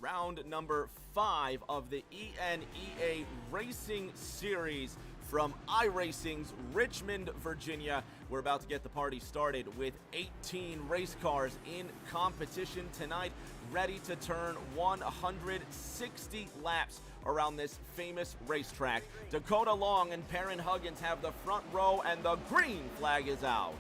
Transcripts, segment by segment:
round number 5 of the ENEA Racing Series from iRacing's Richmond, Virginia. We're about to get the party started with 18 race cars in competition tonight, ready to turn 160 laps around this famous racetrack. Dakota Long and Perrin Huggins have the front row, and the green flag is out.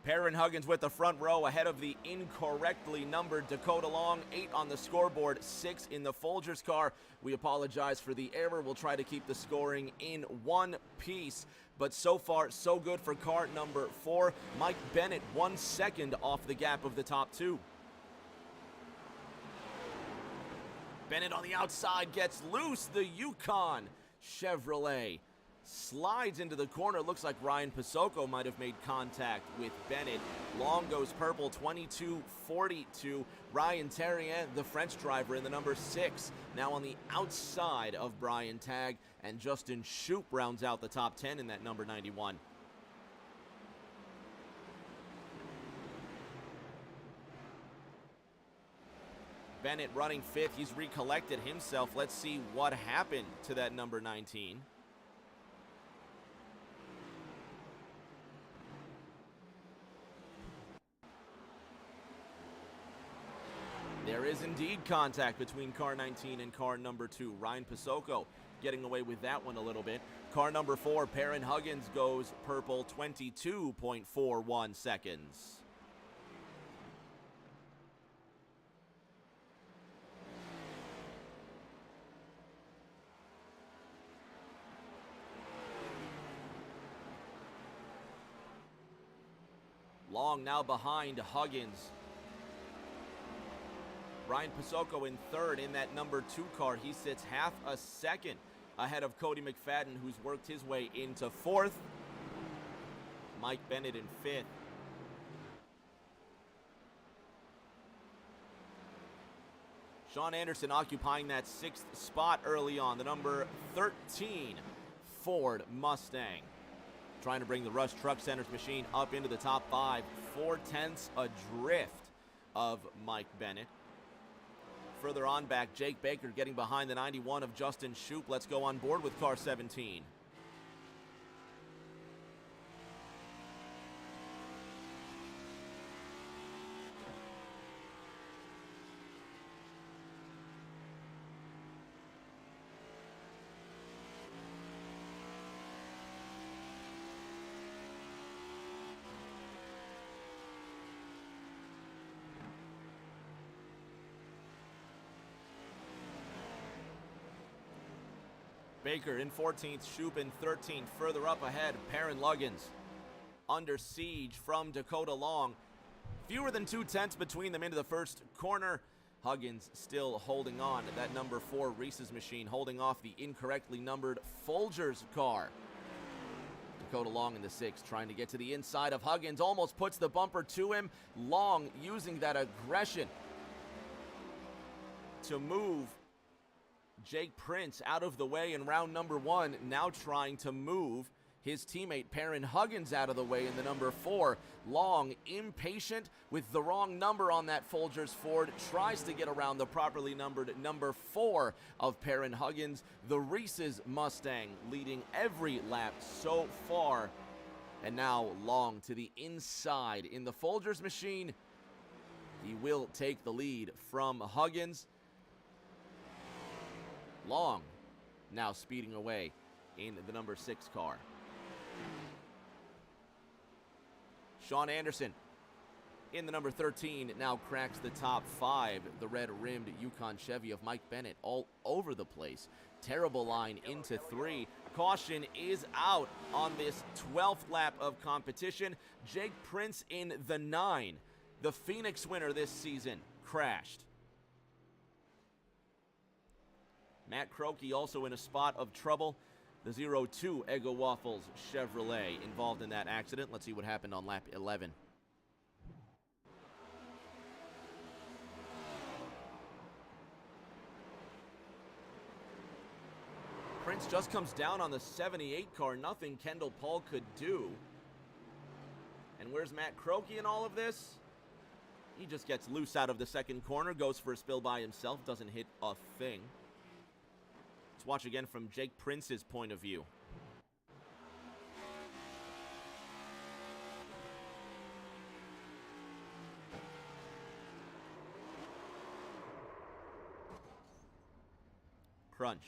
Perrin Huggins with the front row ahead of the incorrectly numbered Dakota Long. 8 on the scoreboard, 6 in the Folgers car. We apologize for the error. We'll try to keep the scoring in one piece. But so far, so good for car number 4. Mike Bennett 1 second off the gap of the top 2. Bennett on the outside gets loose. The Yukon Chevrolet slides into the corner. Looks like Ryan Pasocco might have made contact with Bennett. Long goes purple, 22-42. Ryan Terrien, the French driver, in the number 6, now on the outside of Brian Tagg, and Justin Shoup rounds out the top 10 in that number 91. Bennett running 5th. He's recollected himself. Let's see what happened to that number 19. There is indeed contact between car 19 and car number 2. Ryan Pasocco getting away with that one a little bit. Car number 4, Perrin Huggins, goes purple, 22.41 seconds. Long now behind Huggins. Ryan Pasocco in 3rd in that number 2 car. He sits half a second ahead of Cody McFadden, who's worked his way into 4th. Mike Bennett in 5th. Sean Anderson occupying that 6th spot early on. The number 13 Ford Mustang, trying to bring the Rush Truck Center's machine up into the top 5. 4/10 adrift of Mike Bennett. Further on back, Jake Baker getting behind the 91 of Justin Shoup. Let's go on board with car 17. Baker in 14th, Shoup in 13th. Further up ahead, Perrin Huggins under siege from Dakota Long. Fewer than 2/10 between them into the first corner. Huggins still holding on. That number 4 Reese's machine holding off the incorrectly numbered Folgers car. Dakota Long in the 6th, trying to get to the inside of Huggins. Almost puts the bumper to him. Long using that aggression to move Jake Prince out of the way in round number 1, now trying to move his teammate Perrin Huggins out of the way in the number 4. Long, impatient with the wrong number on that Folgers Ford, tries to get around the properly numbered number 4 of Perrin Huggins. The Reese's Mustang leading every lap so far. And now Long to the inside in the Folgers machine. He will take the lead from Huggins. Long now speeding away in the number 6 car. Sean Anderson in the number 13 now cracks the top 5. The red-rimmed Yukon Chevy of Mike Bennett all over the place. Terrible line into 3. Caution is out on this 12th lap of competition. Jake Prince in the 9, the Phoenix winner this season, crashed. Matt Croakey also in a spot of trouble. The 02 Eggo Waffles Chevrolet involved in that accident. Let's see what happened on lap 11. Prince just comes down on the 78 car. Nothing Kendall Paul could do. And where's Matt Croakey in all of this? He just gets loose out of the second corner, goes for a spill by himself, doesn't hit a thing. Let's watch again from Jake Prince's point of view. Crunch.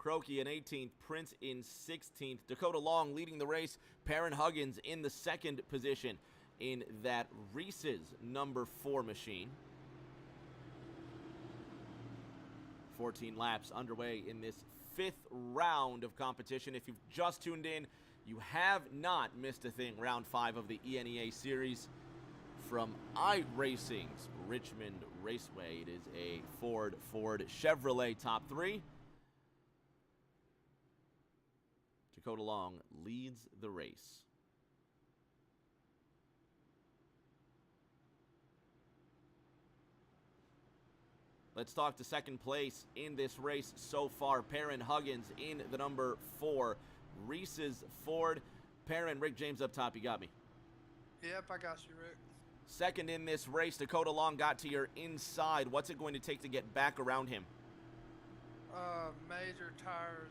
Croakey in 18th, Prince in 16th. Dakota Long leading the race. Perrin Huggins in the second position in that Reese's number 4 machine. 14 laps underway in this 5th round of competition. If you've just tuned in, you have not missed a thing. Round 5 of the ENEA series from iRacing's Richmond Raceway. It is a Ford Chevrolet top 3. Dakota Long leads the race. Let's talk to second place in this race so far. Perrin Huggins in the number 4 Reese's Ford. Perrin, Rick James up top, you got me? Yep, I got you, Rick. Second in this race, Dakota Long got to your inside. What's it going to take to get back around him? Major tires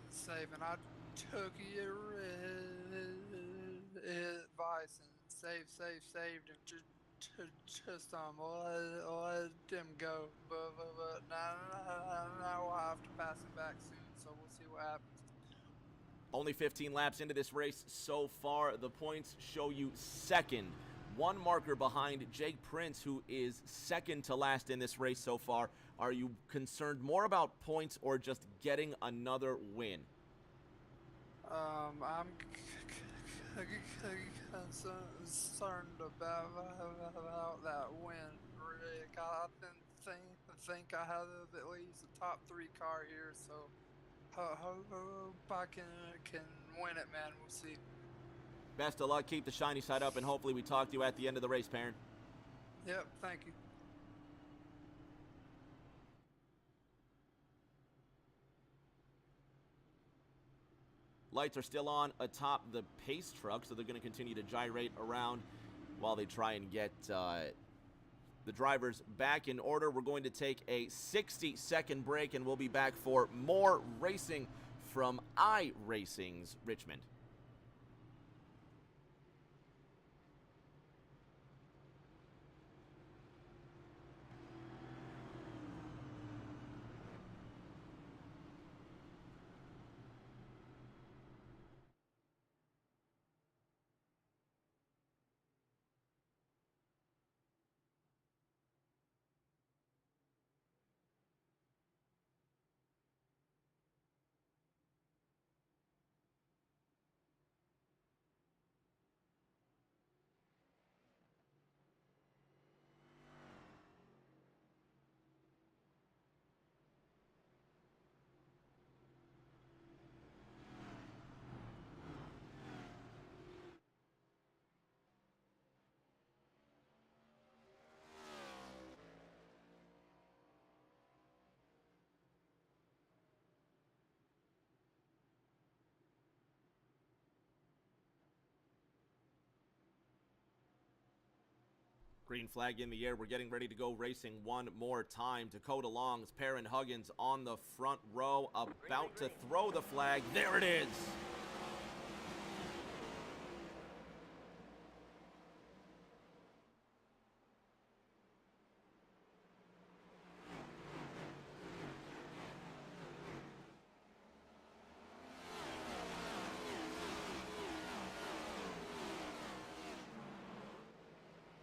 saving. I took your advice and saved him. Just let him go. But now I'll have to pass it back soon, so we'll see what happens. Only 15 laps into this race so far. The points show you second. One marker behind Jake Prince, who is second to last in this race so far. Are you concerned more about points or just getting another win? I'm concerned about that win, Rick. I think I have at least a top 3 car here, so hope I can win it, man. We'll see. Best of luck. Keep the shiny side up, and hopefully we talk to you at the end of the race, Perrin. Yep, thank you. Lights are still on atop the pace truck, so they're going to continue to gyrate around while they try and get the drivers back in order. We're going to take a 60-second break, and we'll be back for more racing from iRacing's Richmond. Green flag in the air. We're getting ready to go racing one more time. Dakota Long's Perrin Huggins on the front row, about to throw the flag. There it is.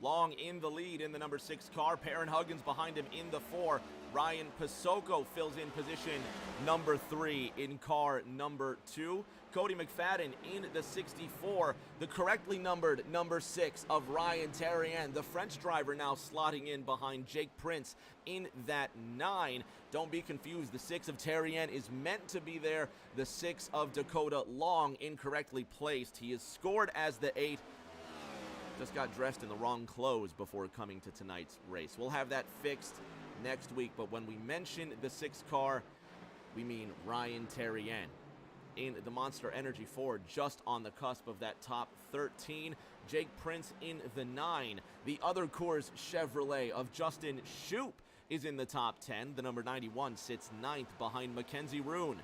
Long in the lead in the number 6 car. Perrin Huggins behind him in the 4. Ryan Pasoko fills in position number 3 in car number 2. Cody McFadden in the 64. The correctly numbered number 6 of Ryan Terrien. The French driver now slotting in behind Jake Prince in that 9. Don't be confused. The 6 of Terrien is meant to be there. The 6 of Dakota Long incorrectly placed. He is scored as the 8. Just got dressed in the wrong clothes before coming to tonight's race. We'll have that fixed next week. But when we mention the 6 car, we mean Ryan Terrien in the Monster Energy Ford, just on the cusp of that top 13. Jake Prince in the 9. The other Coors Chevrolet of Justin Shoup is in the top 10. The number 91 sits 9th behind Mackenzie Roon.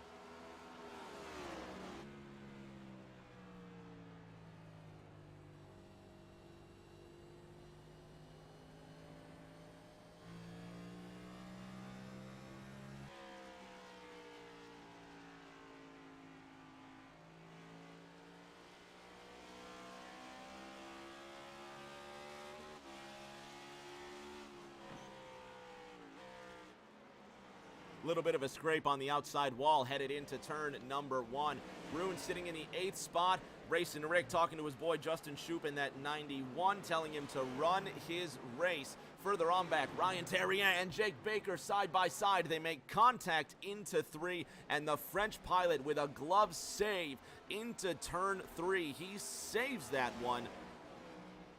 Little bit of a scrape on the outside wall, headed into turn number 1. Roon sitting in the 8th spot. Racing Rick talking to his boy Justin Shoup in that 91, telling him to run his race. Further on back, Ryan Terrien and Jake Baker side by side. They make contact into 3, and the French pilot with a glove save into turn 3. He saves that one.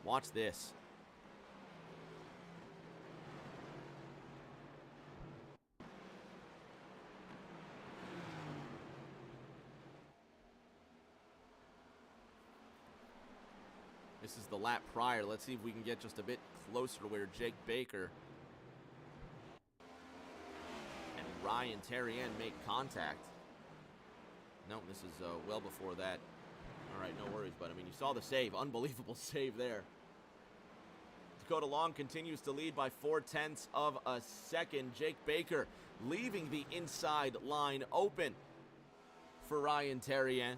Watch this. This is the lap prior. Let's see if we can get just a bit closer to where Jake Baker and Ryan Terrien make contact. No, this is well before that. All right, no worries, but I mean, you saw the save. Unbelievable save there. Dakota Long continues to lead by 0.4 of a second. Jake Baker leaving the inside line open for Ryan Terrien.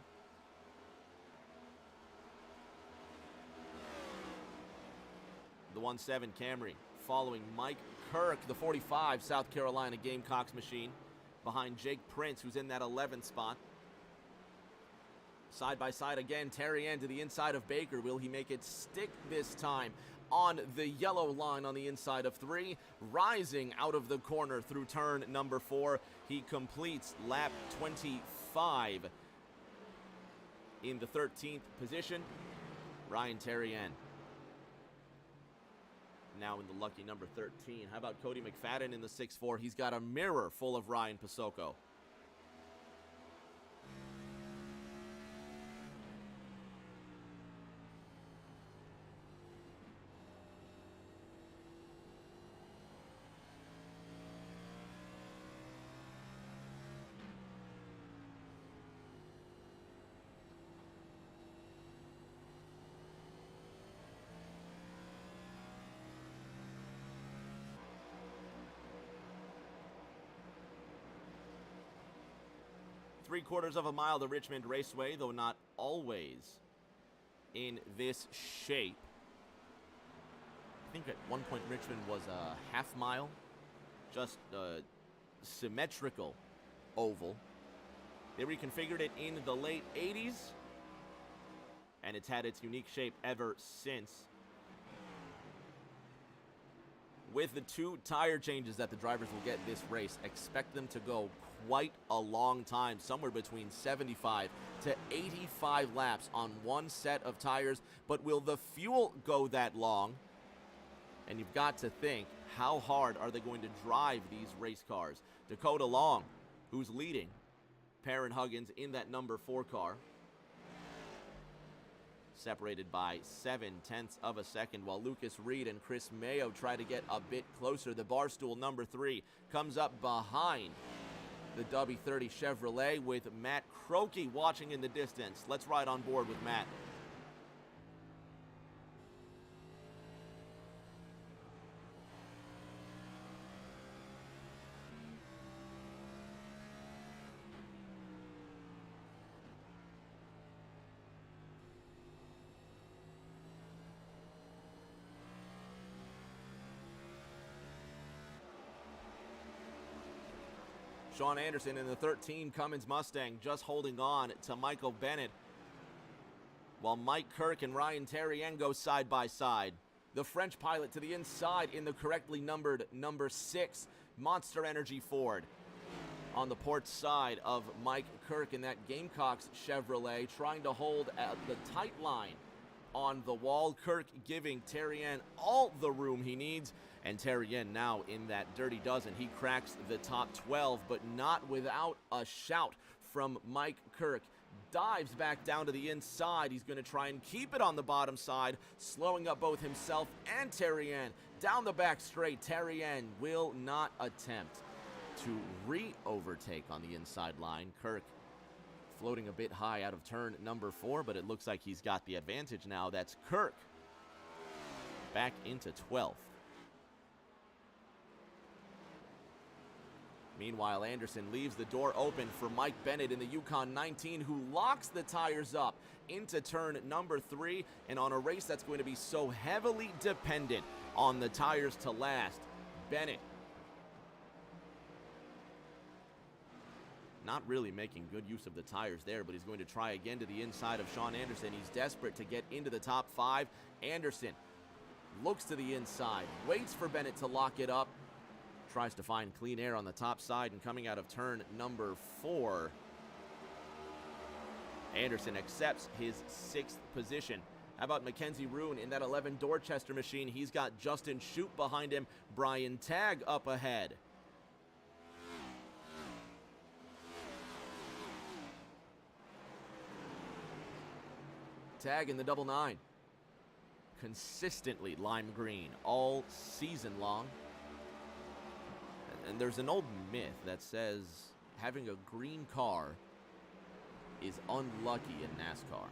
The 1.7 Camry following Mike Kirk, the 45 South Carolina Gamecocks machine, behind Jake Prince, who's in that 11th spot. Side by side again, Terrien to the inside of Baker. Will he make it stick this time on the yellow line on the inside of 3? Rising out of the corner through turn number 4. He completes lap 25 in the 13th position. Ryan Terrien now in the lucky number 13. How about Cody McFadden in the 6.4? He's got a mirror full of Ryan Pasocco. Three-quarters of a mile to Richmond Raceway, though not always in this shape. I think at one point Richmond was a half mile, just a symmetrical oval. They reconfigured it in the late 80s, and it's had its unique shape ever since. With the 2 tire changes that the drivers will get this race, expect them to go quite a long time, somewhere between 75 to 85 laps on one set of tires. But will the fuel go that long? And you've got to think, how hard are they going to drive these race cars? Dakota Long, who's leading Perrin Huggins in that number 4 car, separated by 0.7 of a second, while Lucas Reed and Chris Mayo try to get a bit closer. The Barstool number 3 comes up behind the W30 Chevrolet with Matt Croakey watching in the distance. Let's ride on board with Matt. Sean Anderson in the 13 Cummins Mustang just holding on to Michael Bennett, while Mike Kirk and Ryan Terrien go side by side. The French pilot to the inside in the correctly numbered number 6 Monster Energy Ford. On the port side of Mike Kirk in that Gamecocks Chevrolet, trying to hold at the tight line on the wall. Kirk giving Terrien all the room he needs, and Terrien now in that dirty dozen. He cracks the top 12, but not without a shout from Mike Kirk. Dives back down to the inside. He's going to try and keep it on the bottom side, slowing up both himself and Terrien. Down the back straight, Terrien will not attempt to re-overtake on the inside line. Kirk floating a bit high out of turn number 4, but it looks like he's got the advantage now. That's Kirk back into 12th. Meanwhile, Anderson leaves the door open for Mike Bennett in the Yukon 19, who locks the tires up into turn number 3, and on a race that's going to be so heavily dependent on the tires to last, Bennett not really making good use of the tires there, but he's going to try again to the inside of Sean Anderson. He's desperate to get into the top 5. Anderson looks to the inside, waits for Bennett to lock it up, tries to find clean air on the top side, and coming out of turn number 4, Anderson accepts his 6th position. How about Mackenzie Roon in that 11 Dorchester machine? He's got Justin Shoup behind him, Brian Tagg up ahead. Tagg in the double 9. Consistently lime green all season long. And there's an old myth that says having a green car is unlucky in NASCAR.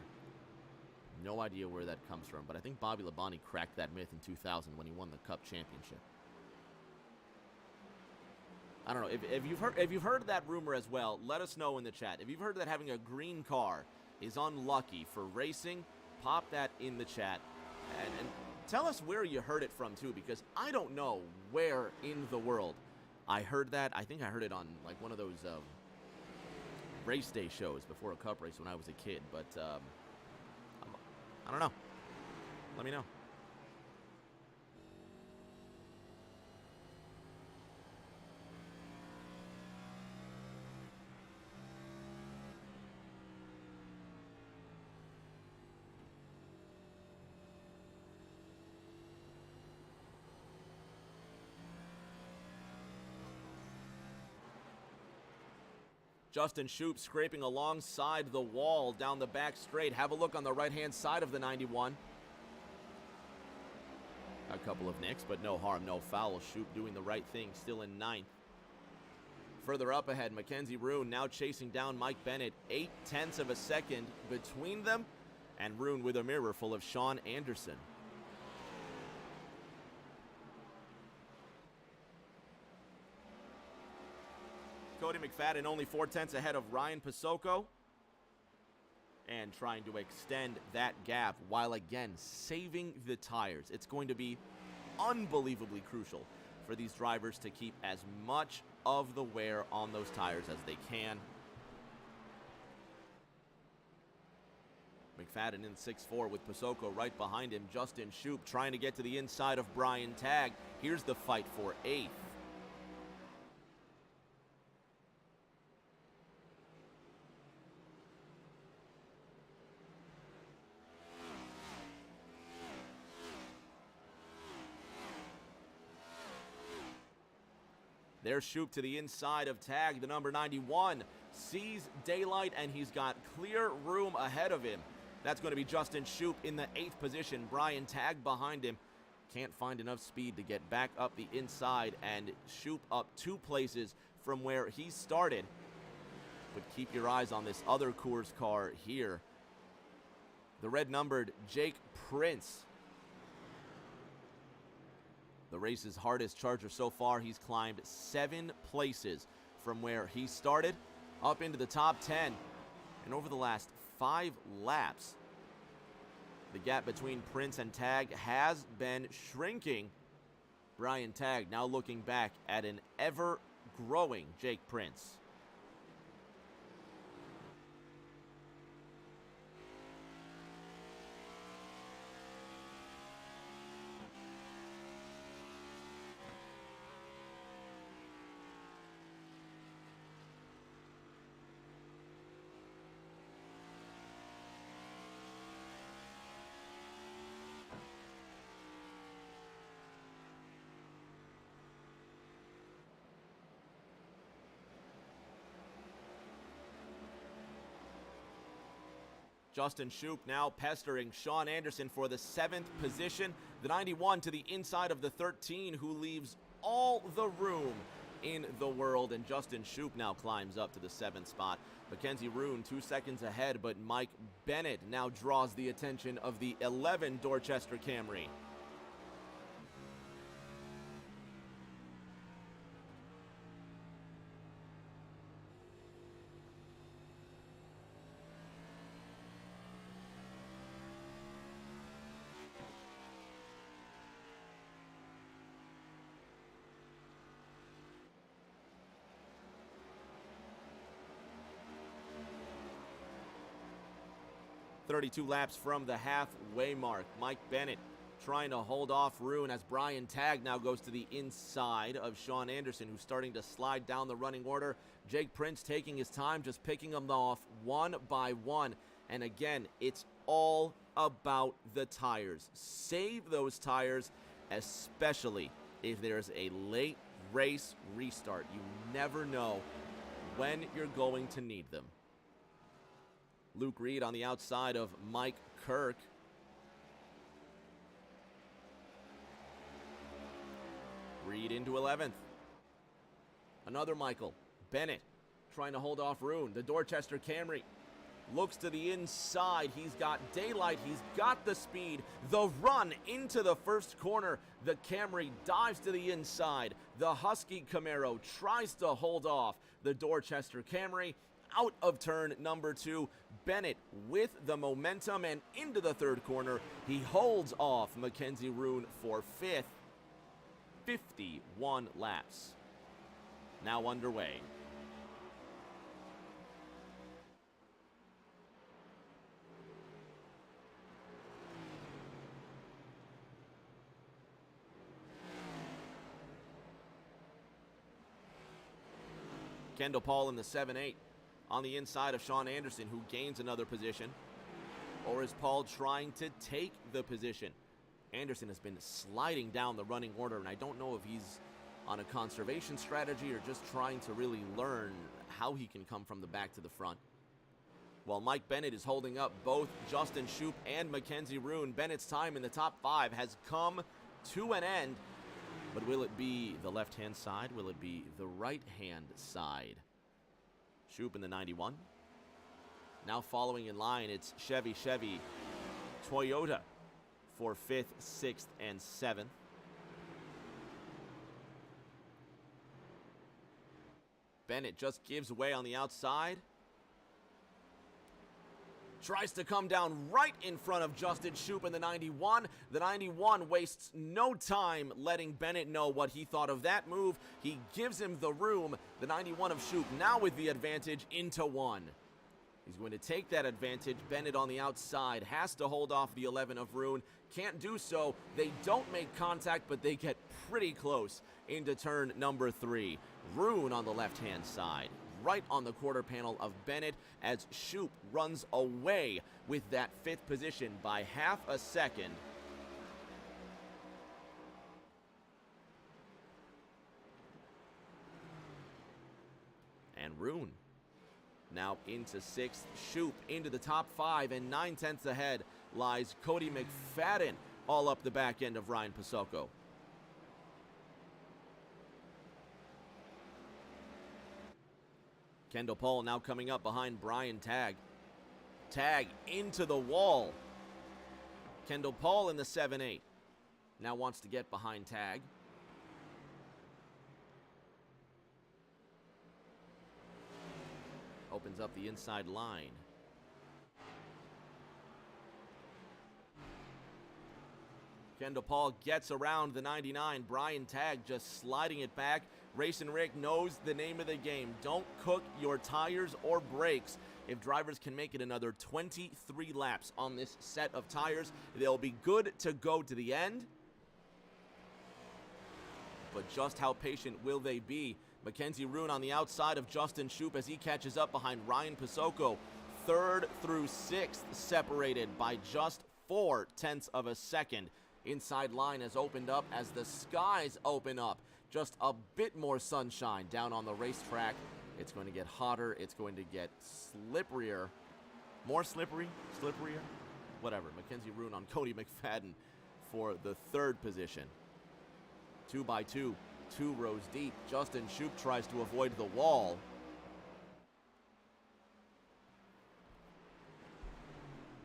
No idea where that comes from, but I think Bobby Labonte cracked that myth in 2000 when he won the Cup Championship. I don't know, if you've heard that rumor as well, let us know in the chat. If you've heard that having a green car is unlucky for racing, pop that in the chat. And tell us where you heard it from, too, because I don't know where in the world I heard that. I think I heard it on, like, one of those race day shows before a Cup race when I was a kid. But, I don't know. Let me know. Justin Shoup scraping alongside the wall down the back straight. Have a look on the right-hand side of the 91. A couple of nicks, but no harm, no foul. Shoup doing the right thing, still in 9th. Further up ahead, Mackenzie Roon now chasing down Mike Bennett. 0.8 of a second between them, and Roon with a mirror full of Sean Anderson. Cody McFadden only 0.4 ahead of Ryan Pasoko, and trying to extend that gap while again saving the tires. It's going to be unbelievably crucial for these drivers to keep as much of the wear on those tires as they can. McFadden in 6-4 with Pasoko right behind him. Justin Shoup trying to get to the inside of Brian Tagg. Here's the fight for 8th. There's Shoup to the inside of Tagg. The number 91 sees daylight, and he's got clear room ahead of him. That's going to be Justin Shoup in the 8th position. Brian Tagg behind him. Can't find enough speed to get back up the inside, and Shoup up 2 places from where he started. But keep your eyes on this other Coors car here. The red-numbered Jake Prince. The race's hardest charger so far. He's climbed 7 places from where he started up into the top 10. And over the last 5 laps, the gap between Prince and Tagg has been shrinking. Brian Tagg now looking back at an ever-growing Jake Prince. Justin Shoup now pestering Sean Anderson for the 7th position. The 91 to the inside of the 13, who leaves all the room in the world, and Justin Shoup now climbs up to the 7th spot. Mackenzie Roon 2 seconds ahead, but Mike Bennett now draws the attention of the 11 Dorchester Camry. "32 laps from the halfway mark. Mike Bennett trying to hold off Roon as Brian Tagg now goes to the inside of Sean Anderson, who's starting to slide down the running order. Jake Prince taking his time, just picking them off one by one. And again, it's all about the tires. Save those tires, especially if there's a late race restart. You never know when you're going to need them. Luke Reed on the outside of Mike Kirk. Reed into 11th. Another Michael Bennett trying to hold off Roon. The Dorchester Camry looks to the inside. He's got daylight. He's got the speed. The run into the first corner. The Camry dives to the inside. The Husky Camaro tries to hold off the Dorchester Camry. Out of turn number 2, Bennett with the momentum and into the third corner. He holds off Mackenzie Roon for 5th. 51 laps now underway. Kendall Paul in the 7-8. On the inside of Sean Anderson, who gains another position. Or is Paul trying to take the position? Anderson has been sliding down the running order, and I don't know if he's on a conservation strategy or just trying to really learn how he can come from the back to the front. While Mike Bennett is holding up both Justin Shoup and Mackenzie Roon, Bennett's time in the top 5 has come to an end. But will it be the left-hand side? Will it be the right-hand side? Shoup in the 91. Now following in line, it's Chevy Toyota for 5th, 6th, and 7th. Bennett just gives away on the outside. Tries to come down right in front of Justin Shoup in the 91. The 91 wastes no time letting Bennett know what he thought of that move. He gives him the room. The 91 of Shoup now with the advantage into 1. He's going to take that advantage. Bennett on the outside has to hold off the 11 of Roon. Can't do so. They don't make contact, but they get pretty close into turn number 3. Roon on the left-hand side, right on the quarter panel of Bennett, as Shoup runs away with that 5th position by half a second. And Roon now into 6th. Shoup into the top 5, and 9/10 ahead lies Cody McFadden, all up the back end of Ryan Pasocco. Kendall Paul now coming up behind Brian Tagg. Tagg into the wall. Kendall Paul in the 7-8. Now wants to get behind Tagg. Opens up the inside line. Kendall Paul gets around the 99. Brian Tagg just sliding it back. Racing Rick knows the name of the game. Don't cook your tires or brakes. If drivers can make it another 23 laps on this set of tires, they'll be good to go to the end. But just how patient will they be? Mackenzie Roon on the outside of Justin Shoup as he catches up behind Ryan Pasocco. 3rd through 6th separated by just 0.4 of a second. Inside line has opened up as the skies open up. Just a bit more sunshine down on the racetrack. It's going to get hotter. It's going to get slipperier. More slipperier, whatever. Mackenzie Roon on Cody McFadden for the third position. 2 by 2, 2 rows deep. Justin Shoup tries to avoid the wall.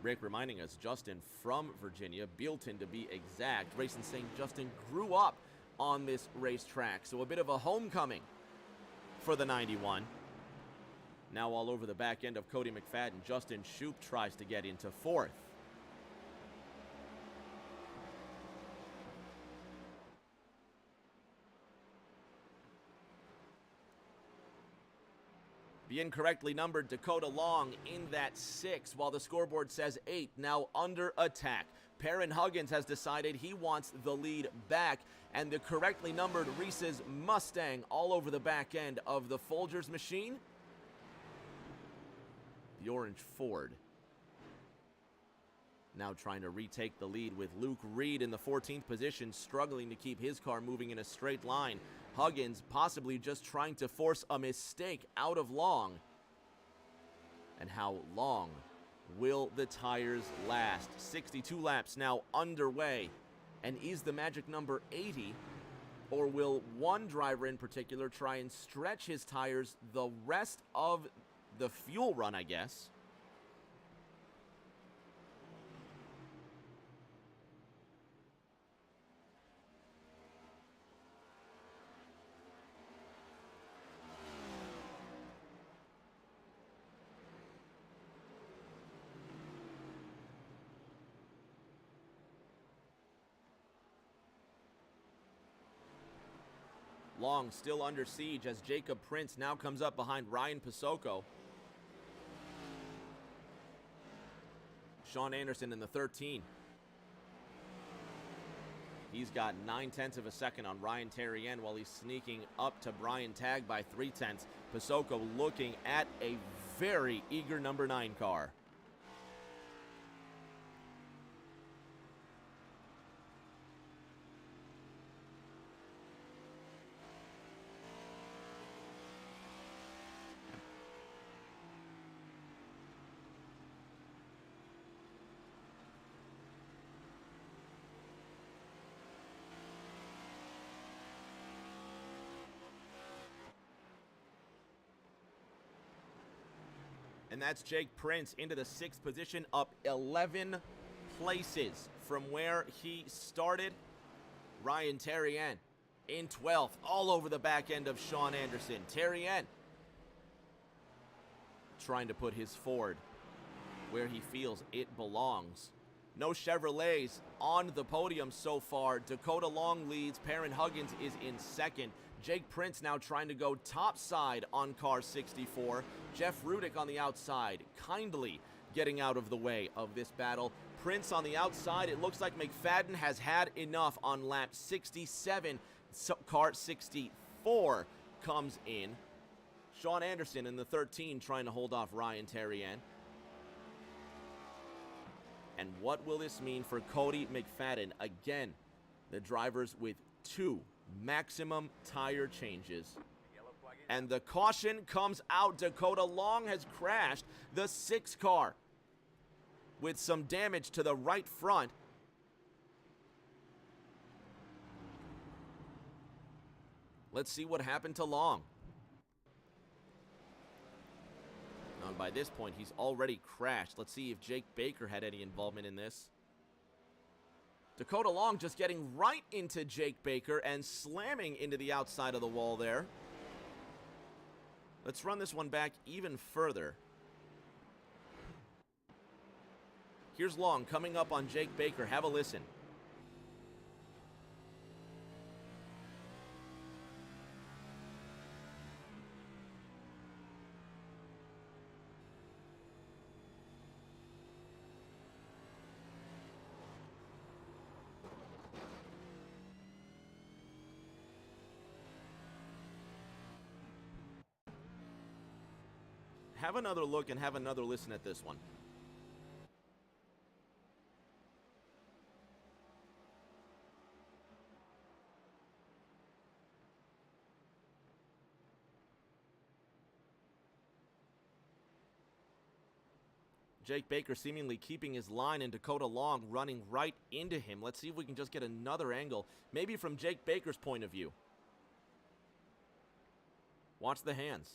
Rick reminding us, Justin from Virginia, Bealton to be exact. Racing saying Justin grew up on this racetrack, so a bit of a homecoming for the 91. Now all over the back end of Cody McFadden, Justin Shoup tries to get into fourth. The incorrectly numbered Dakota Long in that 6, while the scoreboard says 8, now under attack. Perrin Huggins has decided he wants the lead back, and the correctly numbered Reese's Mustang all over the back end of the Folgers machine. The orange Ford now trying to retake the lead with Luke Reed in the 14th position, struggling to keep his car moving in a straight line. Huggins possibly just trying to force a mistake out of Long. And how long will the tires last? 62 laps now underway. And is the magic number 80? Or will one driver in particular try and stretch his tires the rest of the fuel run, I guess? Long still under siege as Jacob Prince now comes up behind Ryan Pasocco. Sean Anderson in the 13. He's got 9/10 of a second on Ryan Terrien while he's sneaking up to Brian Tagg by 3/10. Pasocco looking at a very eager number 9 car. And that's Jake Prince into the 6th position, up 11 places from where he started. Ryan Terrien in 12th, all over the back end of Sean Anderson. Terrien trying to put his Ford where he feels it belongs. No Chevrolets on the podium so far. Dakota Long leads. Perrin Huggins is in 2nd. Jake Prince now trying to go topside on car 64. Jeff Rudick on the outside, kindly getting out of the way of this battle. Prince on the outside. It looks like McFadden has had enough on lap 67. So car 64 comes in. Sean Anderson in the 13 trying to hold off Ryan Terrien. And what will this mean for Cody McFadden? Again, the drivers with 2 maximum tire changes. And the caution comes out. Dakota Long has crashed the 6 car with some damage to the right front. Let's see what happened to Long. And by this point, he's already crashed. Let's see if Jake Baker had any involvement in this. Dakota Long just getting right into Jake Baker and slamming into the outside of the wall there. Let's run this one back even further. Here's Long coming up on Jake Baker. Have a listen. Have another look and have another listen at this one. Jake Baker seemingly keeping his line, and Dakota Long running right into him. Let's see if we can just get another angle, maybe from Jake Baker's point of view. Watch the hands.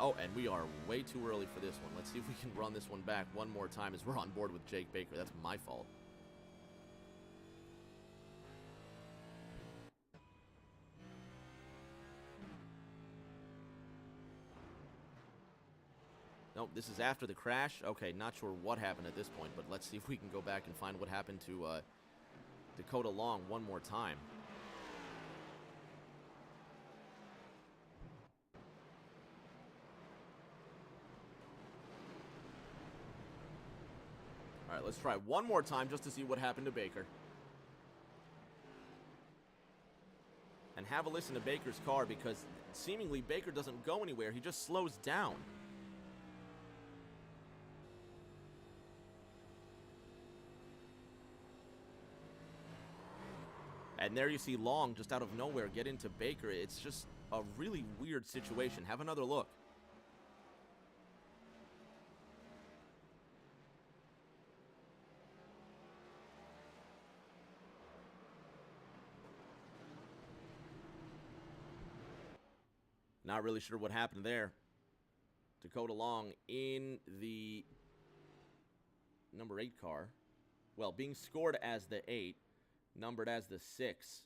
Oh, and we are way too early for this one. Let's see if we can run this one back one more time as we're on board with Jake Baker. That's my fault. Nope, this is after the crash. Okay, not sure what happened at this point, but let's see if we can go back and find what happened to Dakota Long one more time. All right, let's try one more time just to see what happened to Baker. And have a listen to Baker's car, because seemingly Baker doesn't go anywhere. He just slows down. And there you see Long just out of nowhere get into Baker. It's just a really weird situation. Have another look. Not really sure what happened there. Dakota Long in the number 8 car. Well, being scored as the 8, numbered as the 6.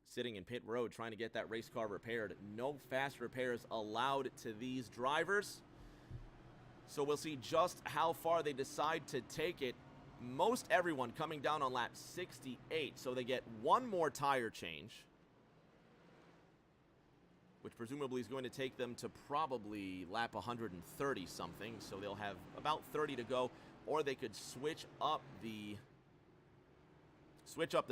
Sitting in pit road trying to get that race car repaired. No fast repairs allowed to these drivers. So we'll see just how far they decide to take it. Most everyone coming down on lap 68. So they get one more tire change, which presumably is going to take them to probably lap 130 something. So they'll have about 30 to go, or they could switch up the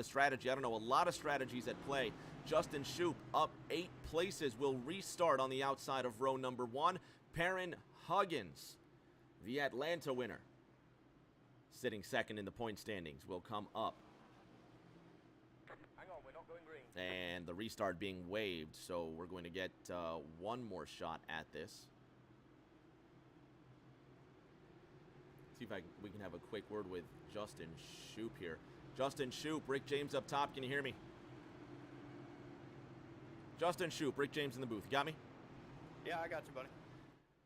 strategy. I don't know, a lot of strategies at play. Justin Shoup up 8 places, will restart on the outside of row number 1. Perrin Huggins, the Atlanta winner, sitting second in the point standings, will come up. And the restart being waived, so we're going to get one more shot at this. See if we can have a quick word with Justin Shoup here. Justin Shoup, Rick James up top. Can you hear me? Justin Shoup, Rick James in the booth. You got me? Yeah, I got you, buddy.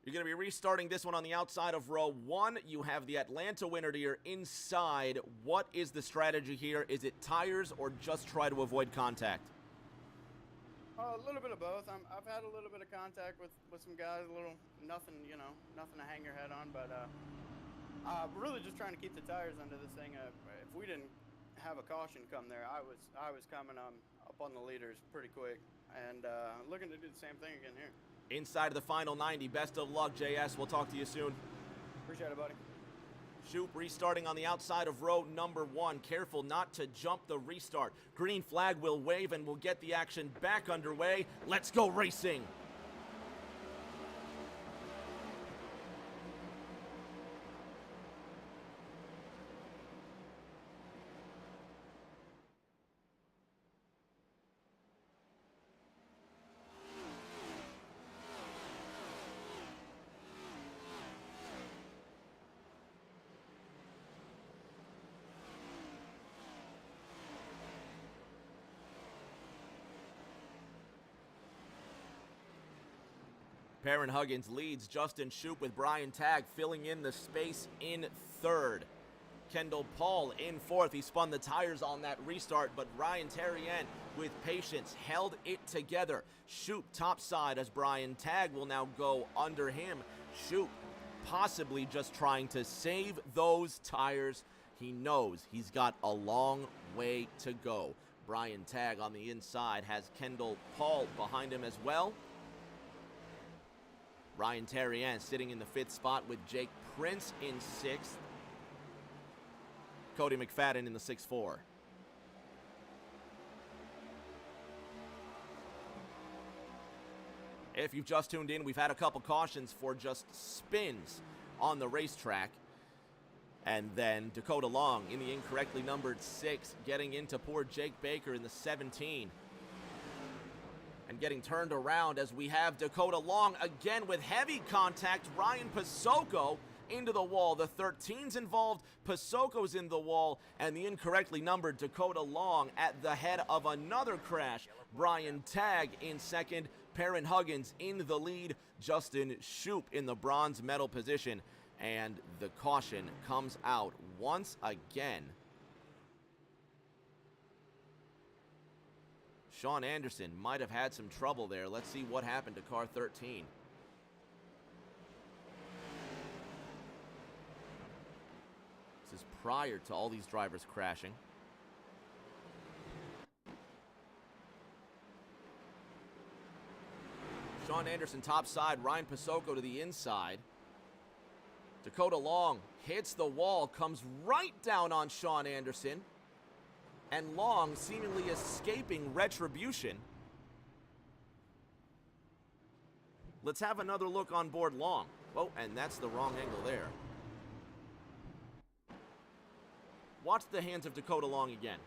You're going to be restarting this one on the outside of row 1. You have the Atlanta winner to your inside. What is the strategy here? Is it tires or just try to avoid contact? A little bit of both. I've had a little bit of contact with some guys, nothing to hang your head on, but really just trying to keep the tires under this thing. If we didn't have a caution come there, I was coming up on the leaders pretty quick, and looking to do the same thing again here. Inside of the final 90. Best of luck, JS. We'll talk to you soon. Appreciate it, buddy. Shoup restarting on the outside of row number 1. Careful not to jump the restart. Green flag will wave and we'll get the action back underway. Let's go racing. Perrin Huggins leads Justin Shoup with Brian Tagg filling in the space in 3rd. Kendall Paul in 4th. He spun the tires on that restart, but Ryan Terrien with patience held it together. Shoup topside as Brian Tagg will now go under him. Shoup possibly just trying to save those tires. He knows he's got a long way to go. Brian Tagg on the inside has Kendall Paul behind him as well. Ryan Terrien sitting in the 5th spot with Jake Prince in 6th. Cody McFadden in the 6-4. If you've just tuned in, we've had a couple cautions for just spins on the racetrack. And then Dakota Long in the incorrectly numbered 6, getting into poor Jake Baker in the 17. And getting turned around as we have Dakota Long again with heavy contact. Ryan Pasoko into the wall. The 13's involved, Pasoko's in the wall, and the incorrectly numbered Dakota Long at the head of another crash. Brian Tagg in second, Perrin Huggins in the lead, Justin Shoup in the bronze medal position, and the caution comes out once again. Sean Anderson might have had some trouble there. Let's see what happened to car 13. This is prior to all these drivers crashing. Sean Anderson top side, Ryan Pasoko to the inside. Dakota Long hits the wall, comes right down on Sean Anderson. And Long seemingly escaping retribution. Let's have another look on board Long. Oh, and that's the wrong angle there. Watch the hands of Dakota Long again.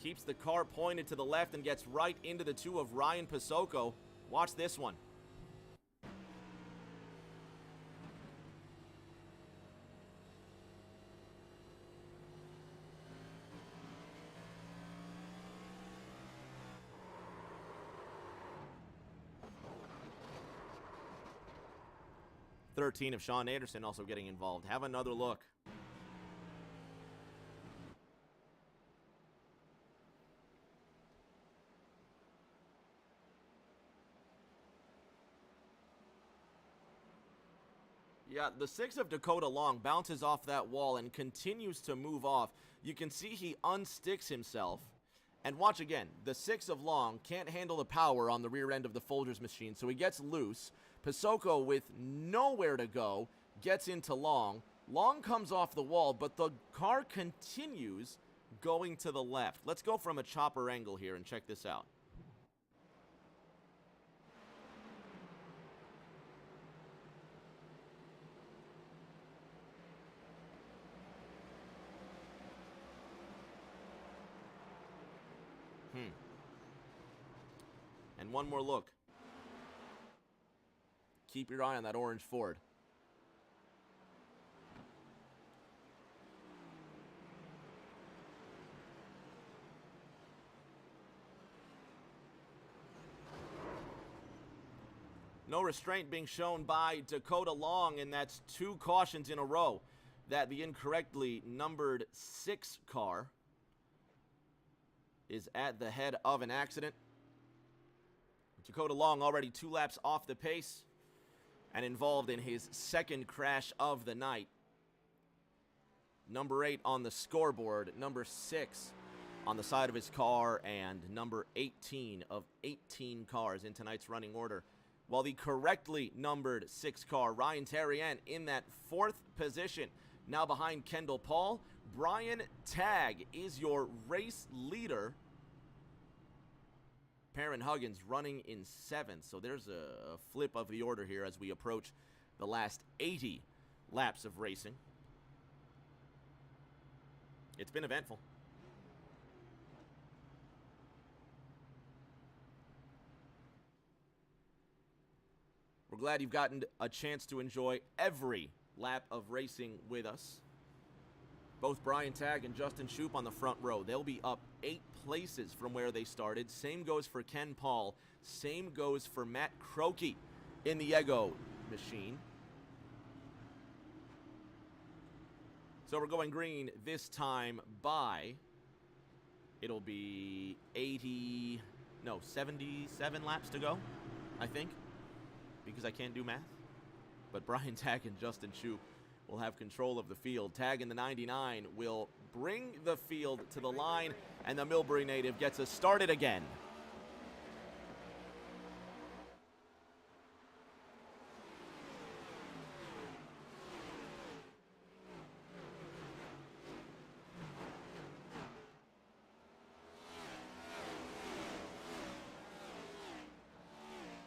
Keeps the car pointed to the left and gets right into the 2 of Ryan Pasoko. Watch this one. (13) of Sean Anderson also getting involved. Have another look. Yeah, the 6 of Dakota Long bounces off that wall and continues to move off. You can see he unsticks himself. And watch again, the 6 of Long can't handle the power on the rear end of the Folgers machine, so he gets loose. Pasoko, with nowhere to go, gets into Long. Long comes off the wall, but the car continues going to the left. Let's go from a chopper angle here and check this out. And one more look. Keep your eye on that orange Ford. No restraint being shown by Dakota Long, and that's 2 cautions in a row that the incorrectly numbered 6 car is at the head of an accident. Dakota Long already 2 laps off the pace and involved in his 2nd crash of the night. Number 8 on the scoreboard, number 6 on the side of his car, and number 18 of 18 cars in tonight's running order. While the correctly numbered 6 car, Ryan Terrien, in that 4th position, now behind Kendall Paul. Brian Tagg is your race leader. Perrin Huggins running in 7th, so there's a flip of the order here as we approach the last 80 laps of racing. It's been eventful. We're glad you've gotten a chance to enjoy every lap of racing with us. Both Brian Tagg and Justin Shoup on the front row. They'll be up 8 places from where they started. Same goes for Ken Paul. Same goes for Matt Croakey in the Ego machine. So we're going green this time by, it'll be 77 laps to go, I think, because I can't do math. But Brian Tagg and Justin Shoup will have control of the field. Tagg in the 99 will bring the field to the line, and the Millbury native gets us started again.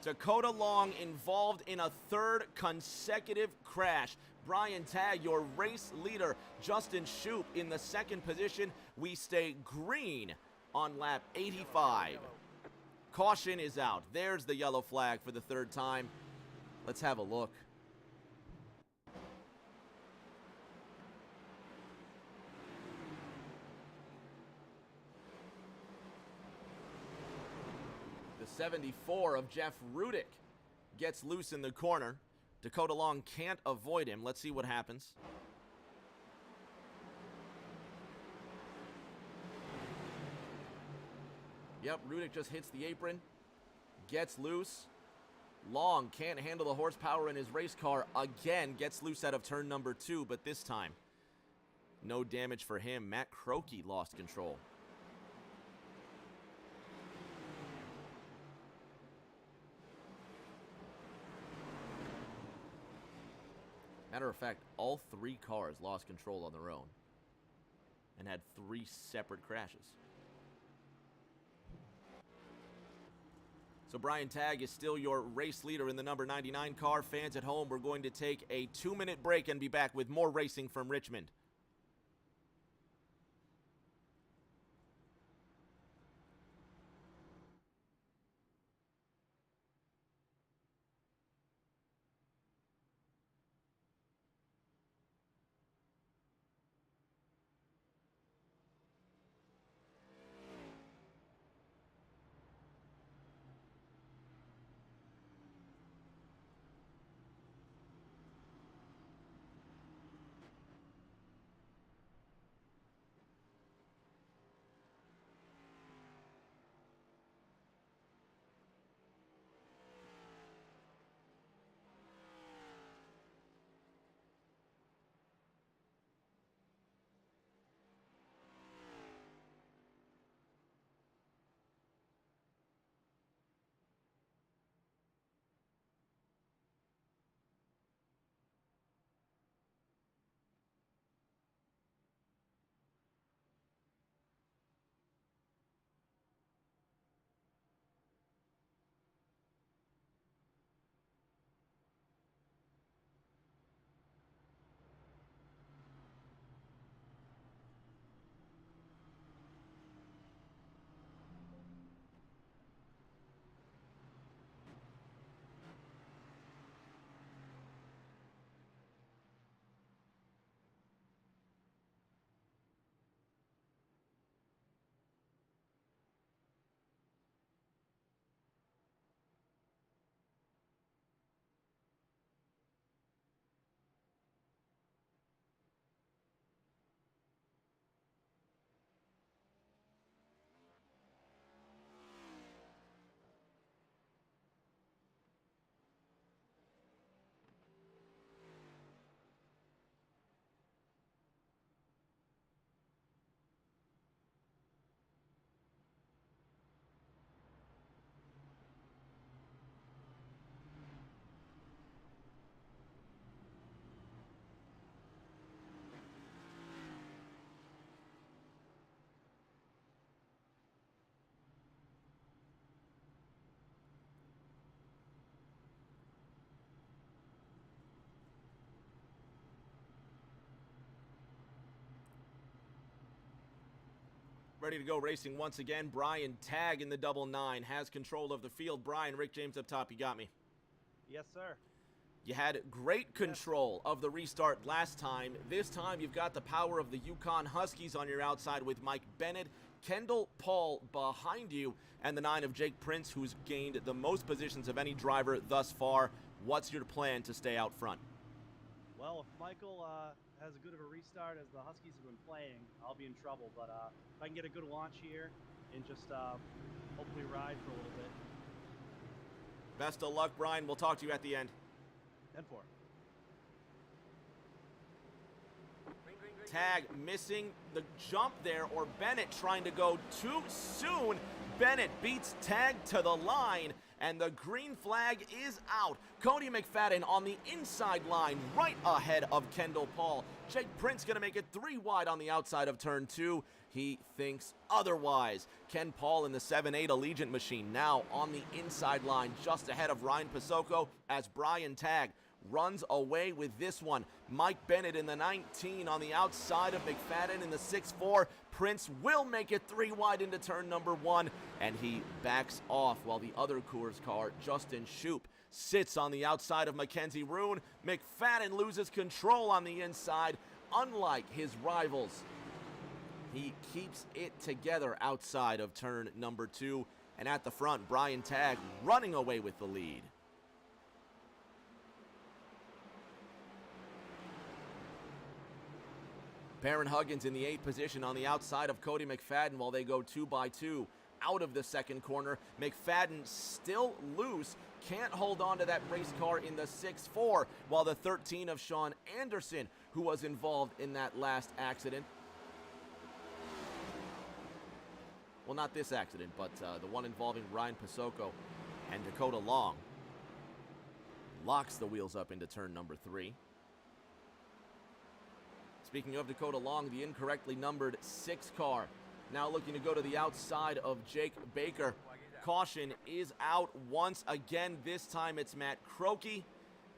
Dakota Long involved in a third consecutive crash. Brian Tagg, your race leader. Justin Shoup in the second position. We stay green on lap 85. Caution is out. There's the yellow flag for the third time. Let's have a look. The 74 of Jeff Rudick gets loose in the corner. Dakota Long can't avoid him. Let's see what happens. Yep, Rudick just hits the apron, gets loose. Long can't handle the horsepower in his race car again, gets loose out of turn number 2, but this time, no damage for him. Matt Croakey lost control. Matter of fact, all 3 cars lost control on their own and had 3 separate crashes. So Brian Tagg is still your race leader in the number 99 car. Fans at home, we're going to take a 2-minute break and be back with more racing from Richmond. Ready to go racing once again. Brian Tagg in the 99 has control of the field. Brian, Rick James up top, you got me. Yes, sir. You had great control of the restart last time. This time you've got the power of the Yukon Huskies on your outside with Mike Bennett, Kendall Paul behind you, and the 9 of Jake Prince, who's gained the most positions of any driver thus far. What's your plan to stay out front? Well, if Michael has as good of a restart as the Huskies have been playing, I'll be in trouble. But if I can get a good launch here and just hopefully ride for a little bit. Best of luck, Brian. We'll talk to you at the end. 10-4. Tagg missing the jump there, or Bennett trying to go too soon. Bennett beats Tagg to the line, and the green flag is out. Cody McFadden on the inside line, right ahead of Kendall Paul. Jake Prince going to make it 3 wide on the outside of turn 2. He thinks otherwise. Ken Paul in the 7-8 Allegiant machine now on the inside line, just ahead of Ryan Pasocco as Brian Tagg runs away with this one. Mike Bennett in the 19 on the outside of McFadden in the 6-4. Prince will make it 3 wide into turn number 1, and he backs off while the other Coors car, Justin Shoup, sits on the outside of Mackenzie Roon. McFadden loses control on the inside. Unlike his rivals, he keeps it together outside of turn number 2, and at the front, Brian Tagg running away with the lead. Perrin Huggins in the 8th position on the outside of Cody McFadden while they go 2 by 2 out of the second corner. McFadden still loose, can't hold on to that race car in the 6-4, while the 13 of Sean Anderson, who was involved in that last accident, well, not this accident, but the one involving Ryan Pasocco and Dakota Long, locks the wheels up into turn number 3. Speaking of Dakota Long, the incorrectly numbered 6 car now looking to go to the outside of Jake Baker. Caution is out once again. This time it's Matt Croakey,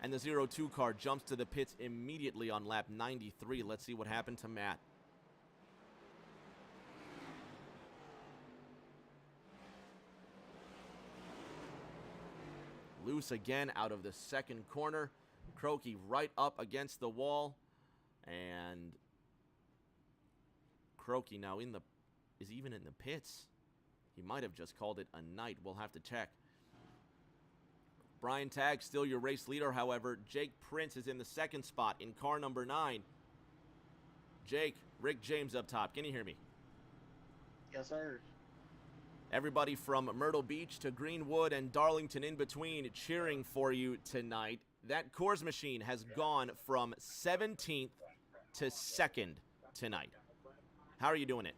and the 0-2 car jumps to the pits immediately on lap 93. Let's see what happened to Matt. Loose again out of the second corner. Croakey right up against the wall. And Croakey now is even in the pits. He might have just called it a night. We'll have to check. Brian Tagg still your race leader, however. Jake Prince is in the second spot in car number 9. Jake, Rick James up top. Can you hear me? Yes, sir. Everybody from Myrtle Beach to Greenwood and Darlington in between cheering for you tonight. That Coors machine has gone from 17th to 2nd tonight. How are you doing it?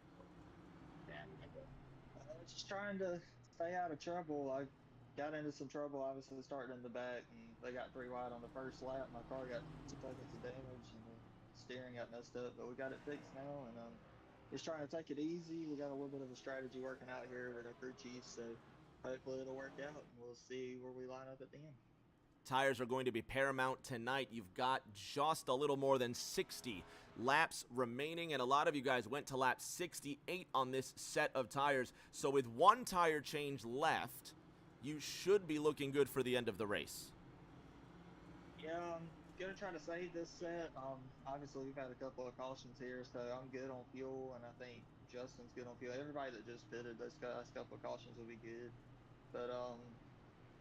Just trying to stay out of trouble. I got into some trouble, obviously, starting in the back, and they got 3 wide on the first lap. My car got 2 seconds of damage, and the steering got messed up, but we got it fixed now, and just trying to take it easy. We got a little bit of a strategy working out here with our crew chief, so hopefully it'll work out, and we'll see where we line up at the end. Tires are going to be paramount tonight. You've got just a little more than 60 laps remaining, and a lot of you guys went to lap 68 on this set of tires. So with 1 tire change left, you should be looking good for the end of the race. Yeah, I'm going to try to save this set. Obviously, we've had a couple of cautions here, so I'm good on fuel, and I think Justin's good on fuel. Everybody that just pitted, those couple of cautions will be good. But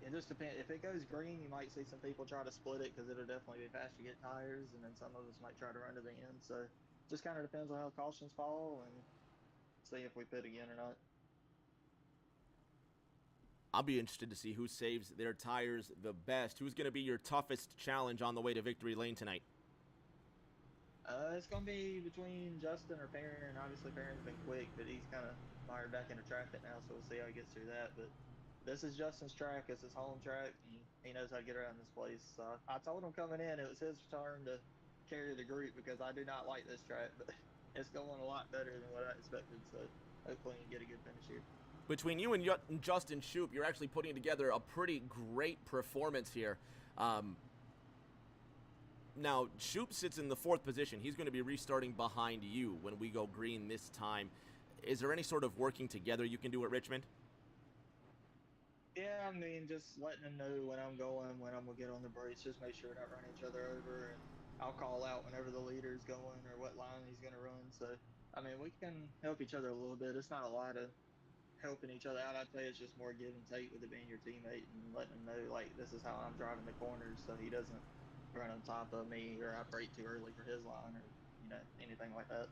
it just depends. If it goes green, you might see some people try to split it because it'll definitely be fast to get tires, and then some of us might try to run to the end. So just kind of depends on how cautions fall and see if we pit again or not. I'll be interested to see who saves their tires the best. Who's going to be your toughest challenge on the way to victory lane tonight? It's going to be between Justin or Perrin. Obviously, Perrin's been quick, but he's kind of mired back into traffic now, so we'll see how he gets through that. But this is Justin's track. It's his home track, and he knows how to get around this place. So I told him coming in it was his turn to carry the group because I do not like this track, but it's going a lot better than what I expected. So hopefully he can get a good finish here. Between you and Justin Shoup, you're actually putting together a pretty great performance here. Now, Shoup sits in the 4th position. He's going to be restarting behind you when we go green this time. Is there any sort of working together you can do at Richmond? Yeah, I mean, just letting them know when I'm going, when I'm going to get on the brakes, just make sure we're not running each other over, and I'll call out whenever the leader's going or what line he's going to run. So, I mean, we can help each other a little bit. It's not a lot of helping each other out. I'd say it's just more give and take with it being your teammate and letting him know, like, this is how I'm driving the corners so he doesn't run on top of me or I brake too early for his line or, anything like that.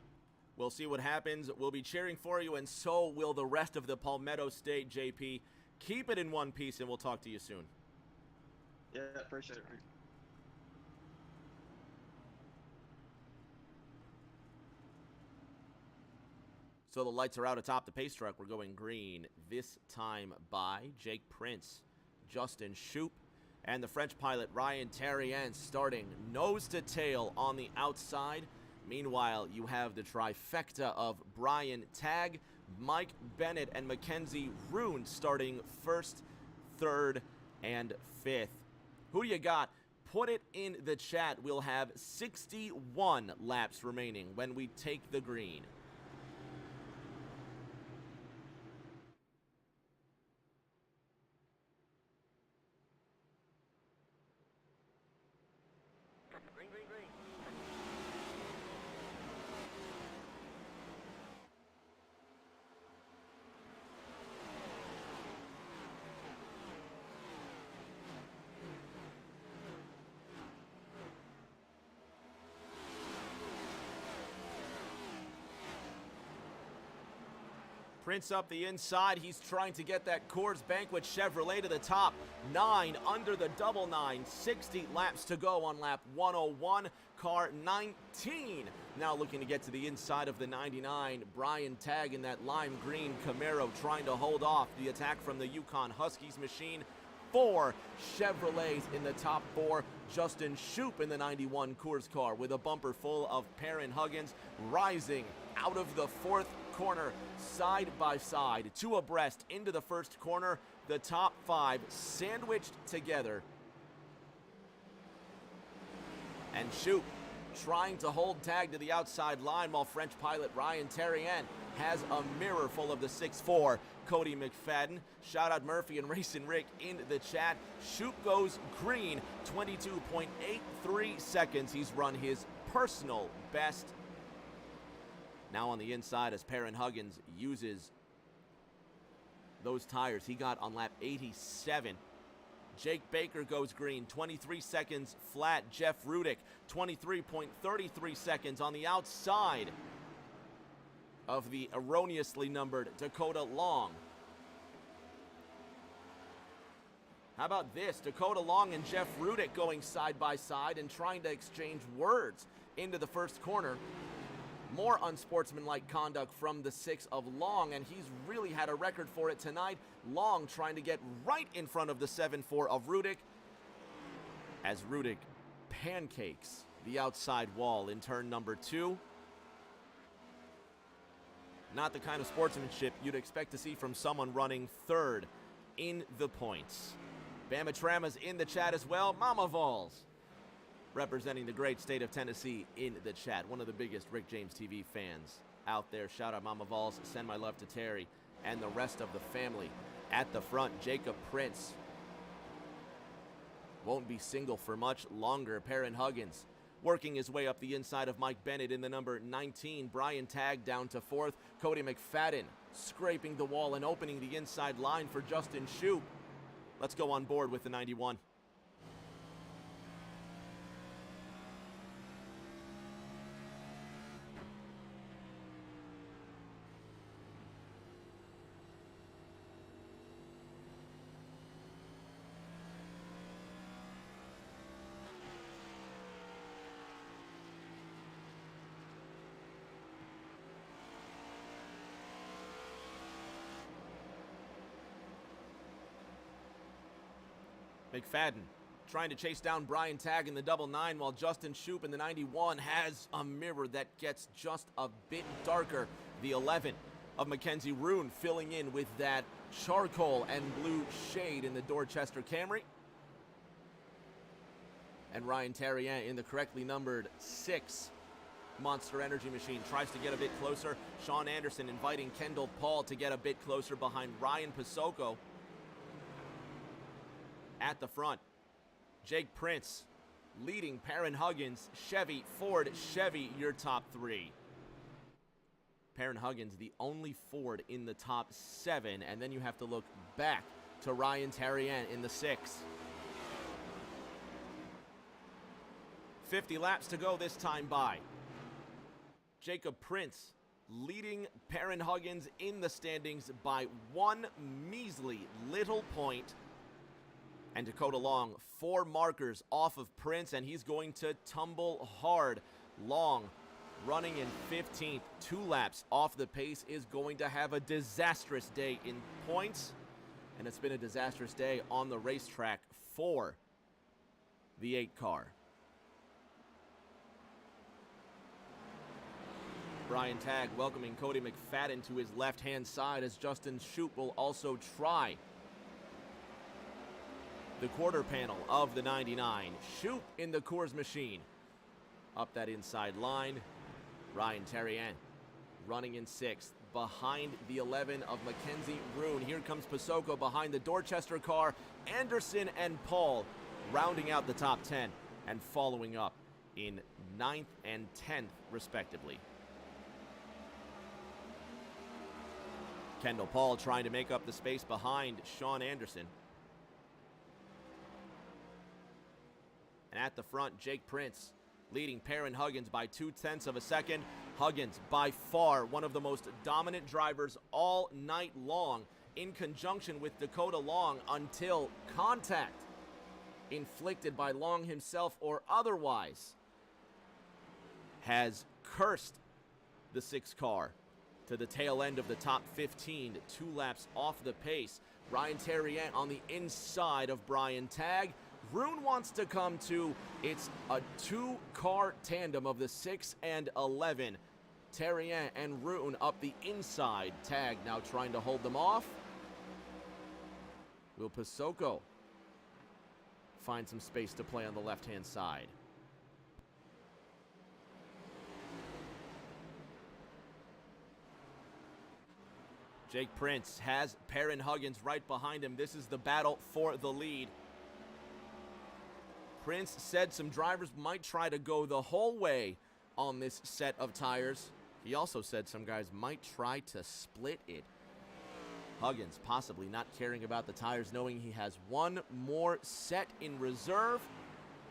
We'll see what happens. We'll be cheering for you, and so will the rest of the Palmetto State, JP. Keep it in one piece, and we'll talk to you soon. Yeah, appreciate it. So the lights are out atop the pace truck. We're going green, this time by Jake Prince. Justin Shoup. And the French pilot Ryan Terrien starting nose to tail on the outside. Meanwhile, you have the trifecta of Brian Tagg, Mike Bennett, and Mackenzie Roon starting first, third, and fifth. Who do you got? Put it in the chat. We'll have 61 laps remaining when we take the green. Green, green, green. Prince up the inside. He's trying to get that Coors Banquet Chevrolet to the top. 9 under the double 9. 60 laps to go on lap 101. Car 19 now looking to get to the inside of the 99. Brian Tagg in that lime green Camaro trying to hold off the attack from the Yukon Huskies machine. 4 Chevrolets in the top 4. Justin Shoup in the 91 Coors car with a bumper full of Perrin Huggins rising out of the 4th corner side by side, 2 abreast into the 1st corner. The top 5 sandwiched together. And Shoup trying to hold Tagg to the outside line while French pilot Ryan Terrien has a mirror full of the 6'4 Cody McFadden. Shout out Murphy and Racing Rick in the chat. Shoup goes green, 22.83 seconds. He's run his personal best. Now on the inside as Perrin Huggins uses those tires he got on lap 87. Jake Baker goes green, 23 seconds flat. Jeff Rudick, 23.33 seconds on the outside of the erroneously numbered Dakota Long. How about this? Dakota Long and Jeff Rudick going side by side and trying to exchange words into the 1st corner. More unsportsmanlike conduct from the 6 of Long, and he's really had a record for it tonight. Long trying to get right in front of the 7'4 of Rudick as Rudick pancakes the outside wall in turn number 2. Not the kind of sportsmanship you'd expect to see from someone running 3rd in the points. Bama Trama's in the chat as well. Mama Vols representing the great state of Tennessee in the chat. One of the biggest Rick James TV fans out there. Shout out Mama Vols. Send my love to Terry and the rest of the family. At the front, Jacob Prince won't be single for much longer. Perrin Huggins working his way up the inside of Mike Bennett in the number 19. Brian Tagg down to 4th. Cody McFadden scraping the wall and opening the inside line for Justin Shoup. Let's go on board with the 91. McFadden trying to chase down Brian Tagg in the double 9 while Justin Shoup in the 91 has a mirror that gets just a bit darker. The 11 of Mackenzie Roon filling in with that charcoal and blue shade in the Dorchester Camry. And Ryan Terrien in the correctly numbered 6 Monster Energy machine tries to get a bit closer. Sean Anderson inviting Kendall Paul to get a bit closer behind Ryan Pasoko. At the front, Jake Prince leading Perrin Huggins, Chevy, Ford, Chevy, your top 3. Perrin Huggins, the only Ford in the top 7, and then you have to look back to Ryan Terrien in the 6. 50 laps to go this time by. Jacob Prince leading Perrin Huggins in the standings by 1 measly little point. And Dakota Long, 4 markers off of Prince, and he's going to tumble hard. Long running in 15th, 2 laps off the pace, is going to have a disastrous day in points. and it's been a disastrous day on the racetrack for the 8 car. Brian Tagg welcoming Cody McFadden to his left-hand side as Justin Shoup will also try the quarter panel of the 99. Shoup in the Coors machine. Up that inside line, Ryan Terrien running in 6th. Behind the 11 of Mackenzie Roon. Here comes Pasoko behind the Dorchester car. Anderson and Paul rounding out the top 10 and following up in 9th and 10th respectively. Kendall Paul trying to make up the space behind Sean Anderson. And at the front, Jake Prince leading Perrin Huggins by 0.2 of a second. Huggins, by far one of the most dominant drivers all night long, in conjunction with Dakota Long, until contact inflicted by Long himself or otherwise has cursed the 6 car to the tail end of the top 15, 2 laps off the pace. Ryan Terrien on the inside of Brian Tagg. Roon wants to come to. It's a 2-car tandem of the 6 and 11. Terrien and Roon up the inside. Tagg now trying to hold them off. Will Pasoko find some space to play on the left-hand side? Jake Prince has Perrin Huggins right behind him. This is the battle for the lead. Prince said some drivers might try to go the whole way on this set of tires. He also said some guys might try to split it. Huggins possibly not caring about the tires, knowing he has one more set in reserve,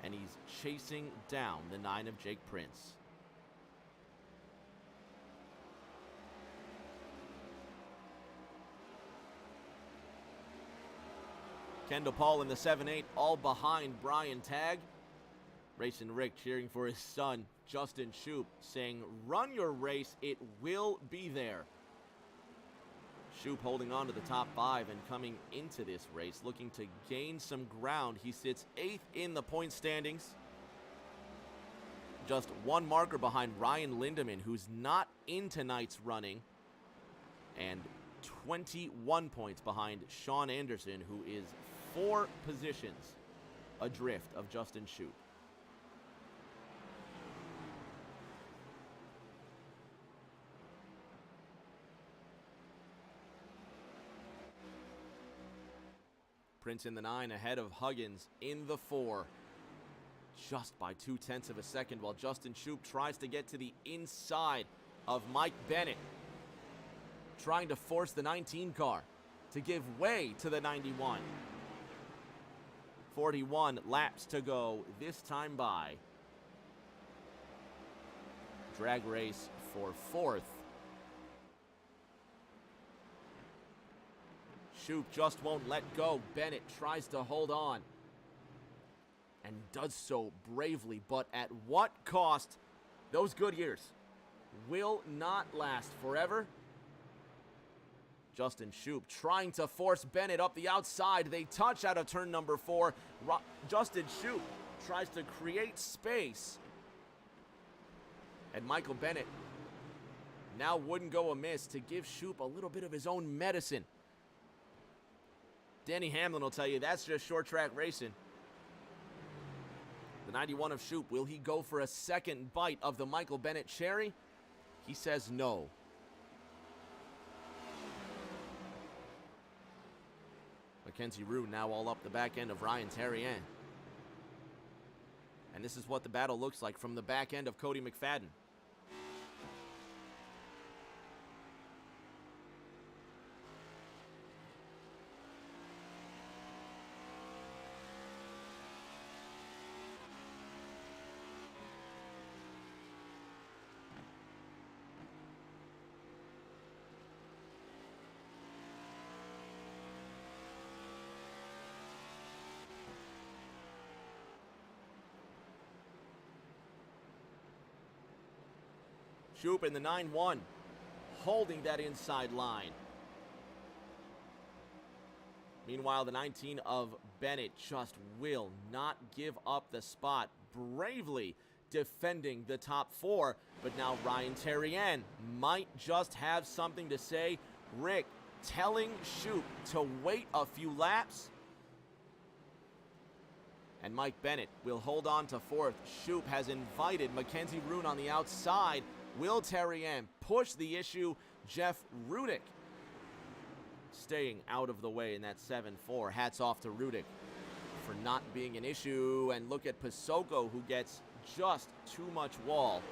and he's chasing down the 9 of Jake Prince. Kendall Paul in the 7-8, all behind Brian Tagg. Racing Rick cheering for his son, Justin Shoup, saying, "Run your race, it will be there." Shoup holding on to the top 5 and coming into this race, looking to gain some ground. He sits 8th in the point standings. Just 1 marker behind Ryan Lindemann, who's not in tonight's running. And 21 points behind Sean Anderson, who is 4 positions adrift of Justin Shoup. Prince in the 9 ahead of Huggins in the 4. Just by 0.2 of a second, while Justin Shoup tries to get to the inside of Mike Bennett, trying to force the 19 car to give way to the 91. 41 laps to go, this time by. Drag race for 4th. Shoup just won't let go. Bennett tries to hold on and does so bravely, but at what cost? Those good years will not last forever. Justin Shoup trying to force Bennett up the outside. They touch out of turn number 4. Justin Shoup tries to create space. And Michael Bennett now wouldn't go amiss to give Shoup a little bit of his own medicine. Danny Hamlin will tell you that's just short track racing. The 91 of Shoup, will he go for a second bite of the Michael Bennett cherry? He says no. Mackenzie Roon now all up the back end of Ryan Terrien. And this is what the battle looks like from the back end of Cody McFadden. Shoup in the 9-1, holding that inside line. Meanwhile, the 19 of Bennett just will not give up the spot, bravely defending the top 4. But now Ryan Terrien might just have something to say. Rick telling Shoop to wait a few laps. And Mike Bennett will hold on to 4th. Shoop has invited Mackenzie Roon on the outside. Will Terrien push the issue? Jeff Rudick staying out of the way in that 7-4. Hats off to Rudick for not being an issue. And look at Pasoko, who gets just too much wall,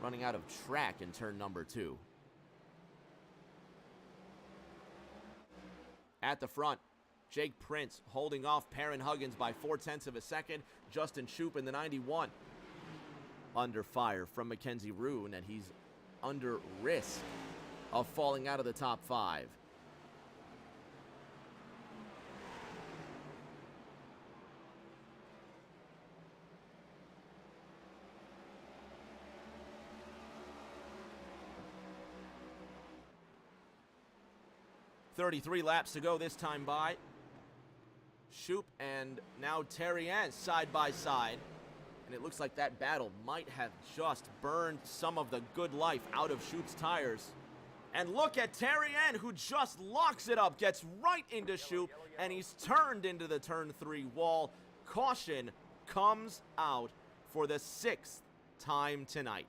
running out of track in turn number 2. At the front, Jake Prince holding off Perrin Huggins by 0.4 of a second. Justin Shoop in the 91. Under fire from Mackenzie Roon, and he's under risk of falling out of the top 5. .33 laps to go this time by. Shoop and now Terrien side by side. And it looks like that battle might have just burned some of the good life out of Shoop's tires. And look at Terrien, who just locks it up, gets right into Shoop, and he's turned into the turn 3 wall. Caution comes out for the 6th time tonight.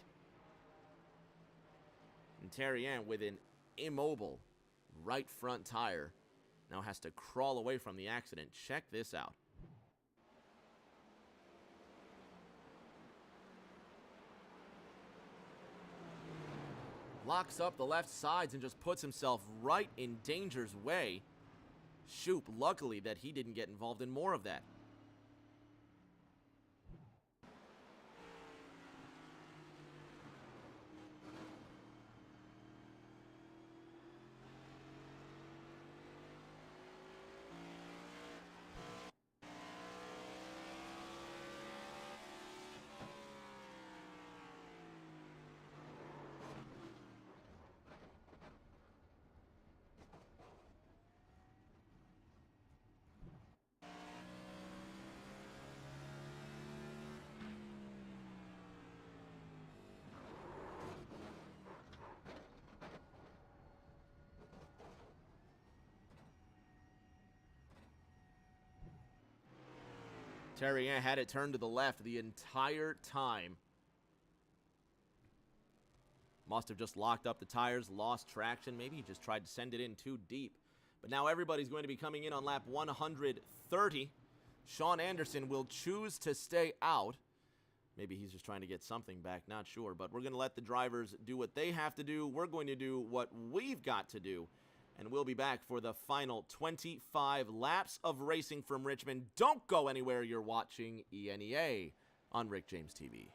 And Terrien with an immobile right front tire now has to crawl away from the accident. Check this out. Locks up the left sides and just puts himself right in danger's way. Shoop, luckily that he didn't get involved in more of that. Terrien had it turned to the left the entire time. Must have just locked up the tires, lost traction. Maybe he just tried to send it in too deep. But now everybody's going to be coming in on lap 130. Sean Anderson will choose to stay out. Maybe he's just trying to get something back, not sure. But we're going to let the drivers do what they have to do. We're going to do what we've got to do. And we'll be back for the final 25 laps of racing from Richmond. Don't go anywhere. You're watching ENEA on Rick James TV.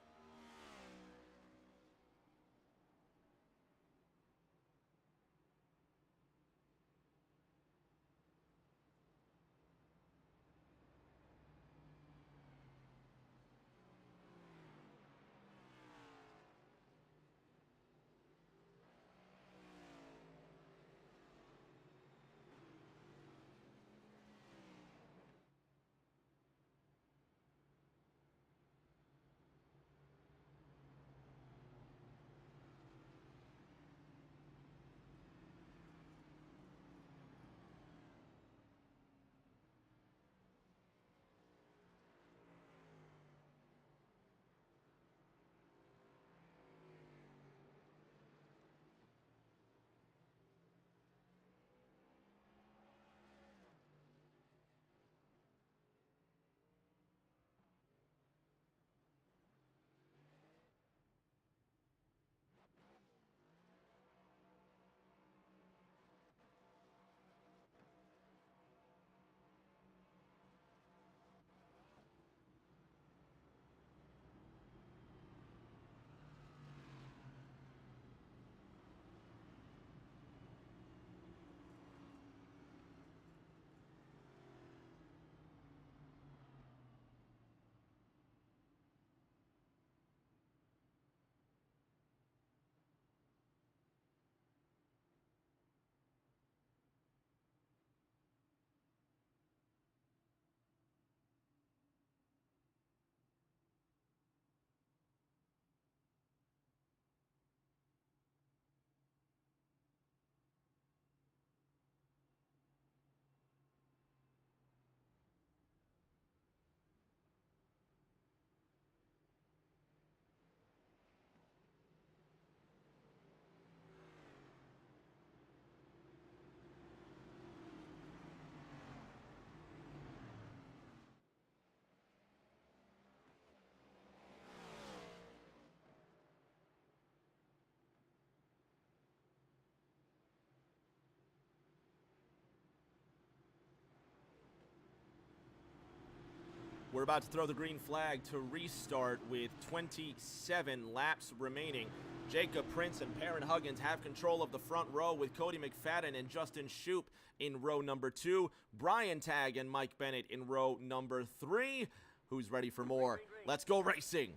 We're about to throw the green flag to restart with 27 laps remaining. Jacob Prince and Perrin Huggins have control of the front row with Cody McFadden and Justin Shoup in row number 2. Brian Tagg and Mike Bennett in row number 3. Who's ready for more? Let's go racing!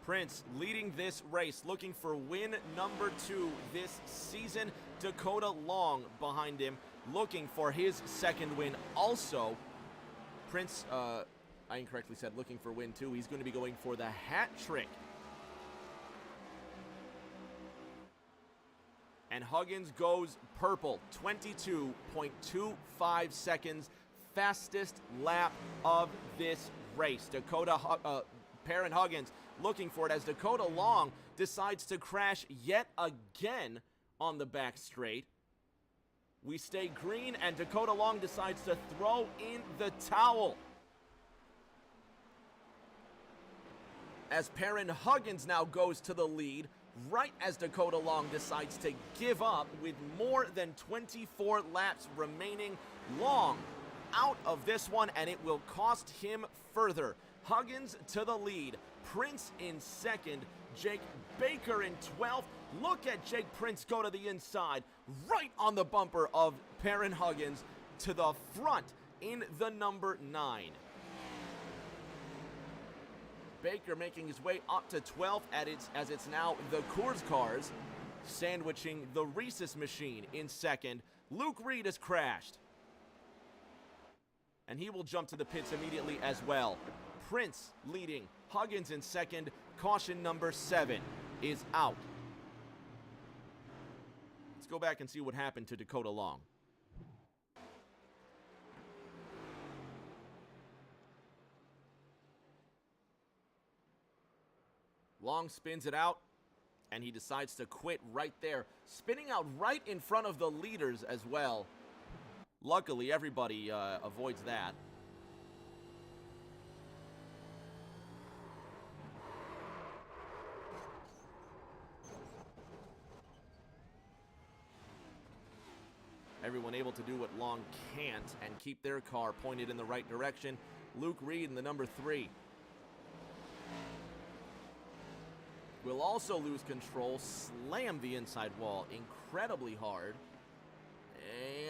Prince leading this race, looking for win number 2 this season. Dakota Long behind him, looking for his second win also. Prince, I incorrectly said looking for win 2. He's going to be going for the hat trick. And Huggins goes purple, 22.25 seconds, fastest lap of this race. Perrin Huggins looking for it as Dakota Long decides to crash yet again on the back straight. We stay green and Dakota Long decides to throw in the towel. As Perrin Huggins now goes to the lead, right as Dakota Long decides to give up with more than 24 laps remaining. Long out of this one, and it will cost him further. Huggins to the lead, Prince in second, Jake Baker in 12th. Look at Jake Prince go to the inside, right on the bumper of Perrin Huggins to the front in the number 9. Baker making his way up to 12th as it's now the Coors cars sandwiching the Rhesus machine in second. Luke Reed has crashed, and he will jump to the pits immediately as well. Prince leading, Huggins in second. Caution number 7 is out. Let's go back and see what happened to Dakota Long. Long spins it out, and he decides to quit right there, spinning out right in front of the leaders as well. Luckily, everybody avoids that. Everyone able to do what Long can't and keep their car pointed in the right direction. Luke Reed in the number 3 will also lose control, slam the inside wall incredibly hard.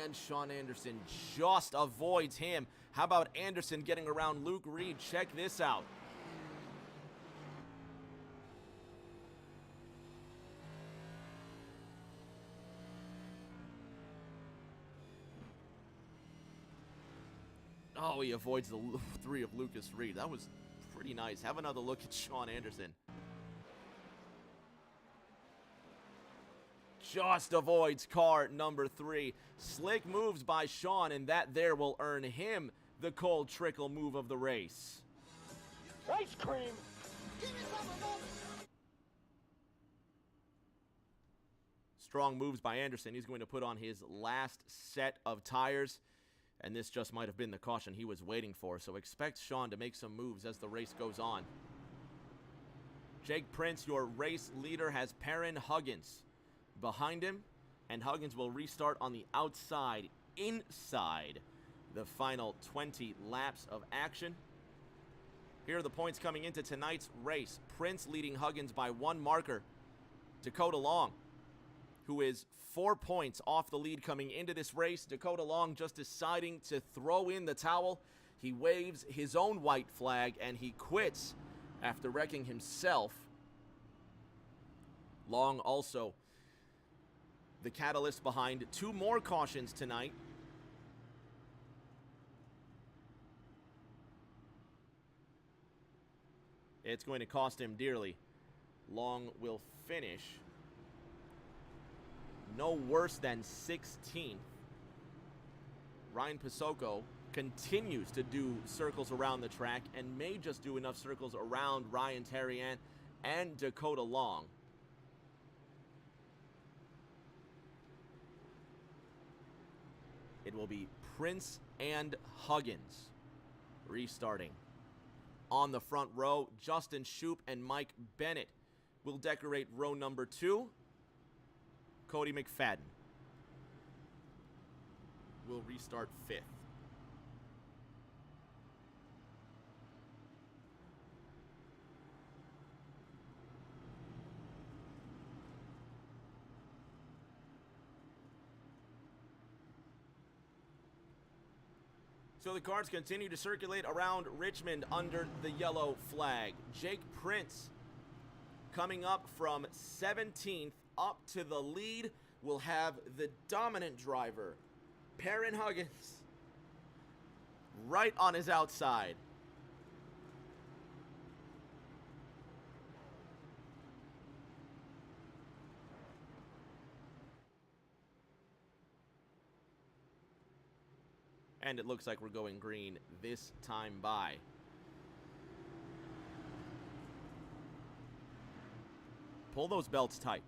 And Sean Anderson just avoids him. How about Anderson getting around Luke Reed? Check this out. Oh, he avoids the 3 of Lucas Reed. That was pretty nice. Have another look at Sean Anderson. Just avoids car number 3. Slick moves by Sean, and that there will earn him the cold trickle move of the race. Ice cream! Strong moves by Anderson. He's going to put on his last set of tires, and this just might have been the caution he was waiting for, so expect Sean to make some moves as the race goes on. Jake Prince, your race leader, has Perrin Huggins behind him, and Huggins will restart on the outside, inside the final 20 laps of action. Here are the points coming into tonight's race. Prince leading Huggins by 1 marker. Dakota Long, who is 4 points off the lead coming into this race. Dakota Long just deciding to throw in the towel. He waves his own white flag, and he quits after wrecking himself. Long also the catalyst behind 2 more cautions tonight. It's going to cost him dearly. Long will finish no worse than 16th. Ryan Pasoko continues to do circles around the track and may just do enough circles around Ryan Terrian and Dakota Long. It will be Prince and Huggins restarting. On the front row, Justin Shoup and Mike Bennett will decorate row number 2. Cody McFadden will restart 5th. So the cars continue to circulate around Richmond under the yellow flag. Jake Prince coming up from 17th up to the lead will have the dominant driver, Perrin Huggins, right on his outside. And it looks like we're going green this time by. Pull those belts tight.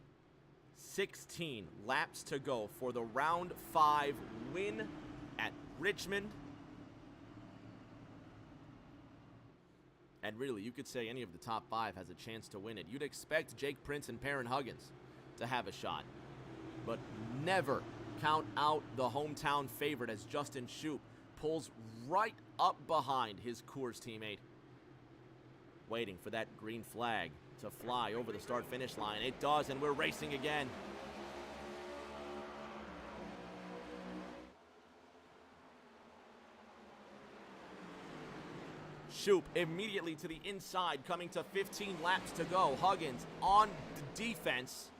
16 laps to go for the round 5 win at Richmond. And really, you could say any of the top 5 has a chance to win it. You'd expect Jake Prince and Perrin Huggins to have a shot. But never count out the hometown favorite as Justin Shoup pulls right up behind his Coors teammate. Waiting for that green flag to fly over the start-finish line. It does, and we're racing again. Shoup immediately to the inside, coming to 15 laps to go. Huggins on the defense.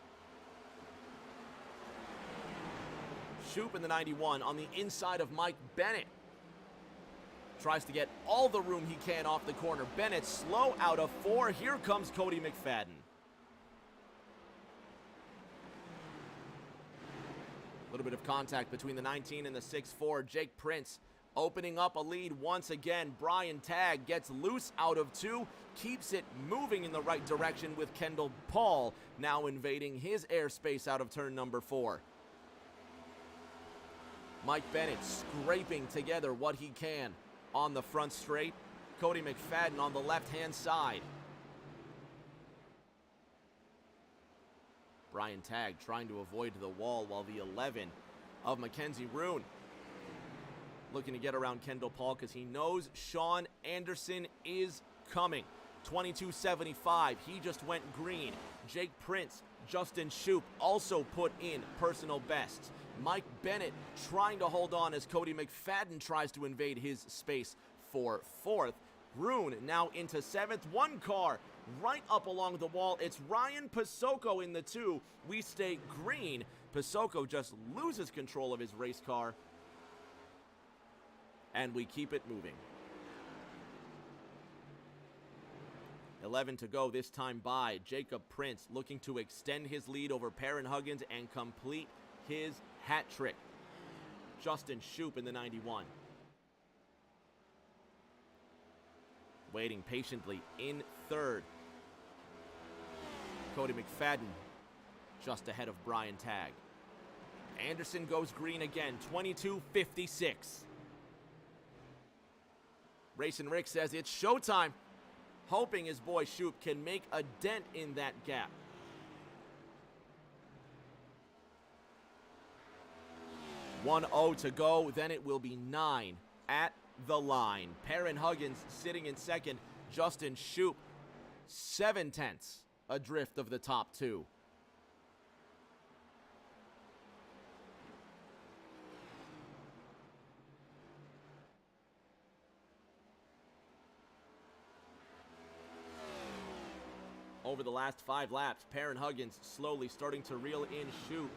Shoup in the 91 on the inside of Mike Bennett. Tries to get all the room he can off the corner. Bennett slow out of 4. Here comes Cody McFadden. A little bit of contact between the 19 and the 6-4. Jake Prince opening up a lead once again. Brian Tagg gets loose out of 2. Keeps it moving in the right direction with Kendall Paul now invading his airspace out of turn number 4. Mike Bennett scraping together what he can on the front straight. Cody McFadden on the left-hand side. Brian Tagg trying to avoid the wall while the 11 of Mackenzie Roon looking to get around Kendall Paul because he knows Sean Anderson is coming. 22.75. He just went green. Jake Prince, Justin Shoup also put in personal bests. Mike Bennett trying to hold on as Cody McFadden tries to invade his space for 4th. Roon now into 7th. One car right up along the wall. It's Ryan Pasoko in the 2. We stay green. Pasoko just loses control of his race car. And we keep it moving. 11 to go this time by. Jacob Prince looking to extend his lead over Perrin Huggins and complete his hat trick. Justin Shoup in the 91. Waiting patiently in 3rd. Cody McFadden just ahead of Brian Tagg. Anderson goes green again, 22.56. Racing Rick says it's showtime, hoping his boy Shoup can make a dent in that gap. $1.0 to go, then it will be 9 at the line. Perrin Huggins sitting in 2nd. Justin Shoup 0.7 adrift of the top 2. Over the last 5 laps, Perrin Huggins slowly starting to reel in Shoup.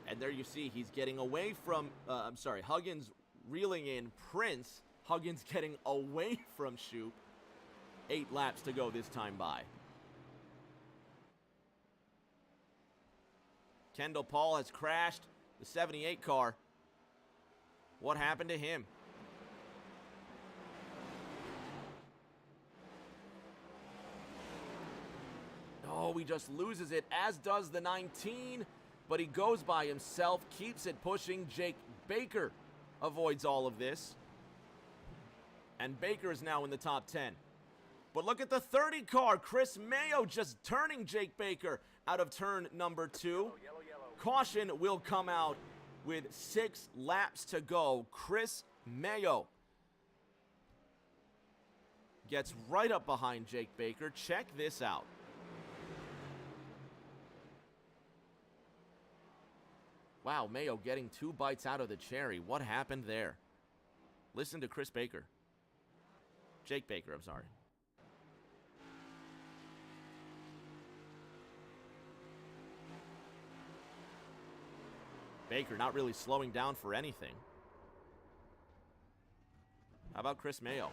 And there you see he's getting away from, Huggins reeling in Prince. Huggins getting away from Shoup. 8 laps to go this time by. Kendall Paul has crashed the 78 car. What happened to him? Oh, he just loses it, as does the 19, but he goes by himself, keeps it pushing. Jake Baker avoids all of this. And Baker is now in the top 10. But look at the 30 car. Chris Mayo just turning Jake Baker out of turn number 2. Caution will come out with 6 laps to go. Chris Mayo gets right up behind Jake Baker. Check this out. Wow, Mayo getting 2 bites out of the cherry. What happened there? Listen to Chris Baker. Jake Baker, I'm sorry. Baker not really slowing down for anything. How about Chris Mayo?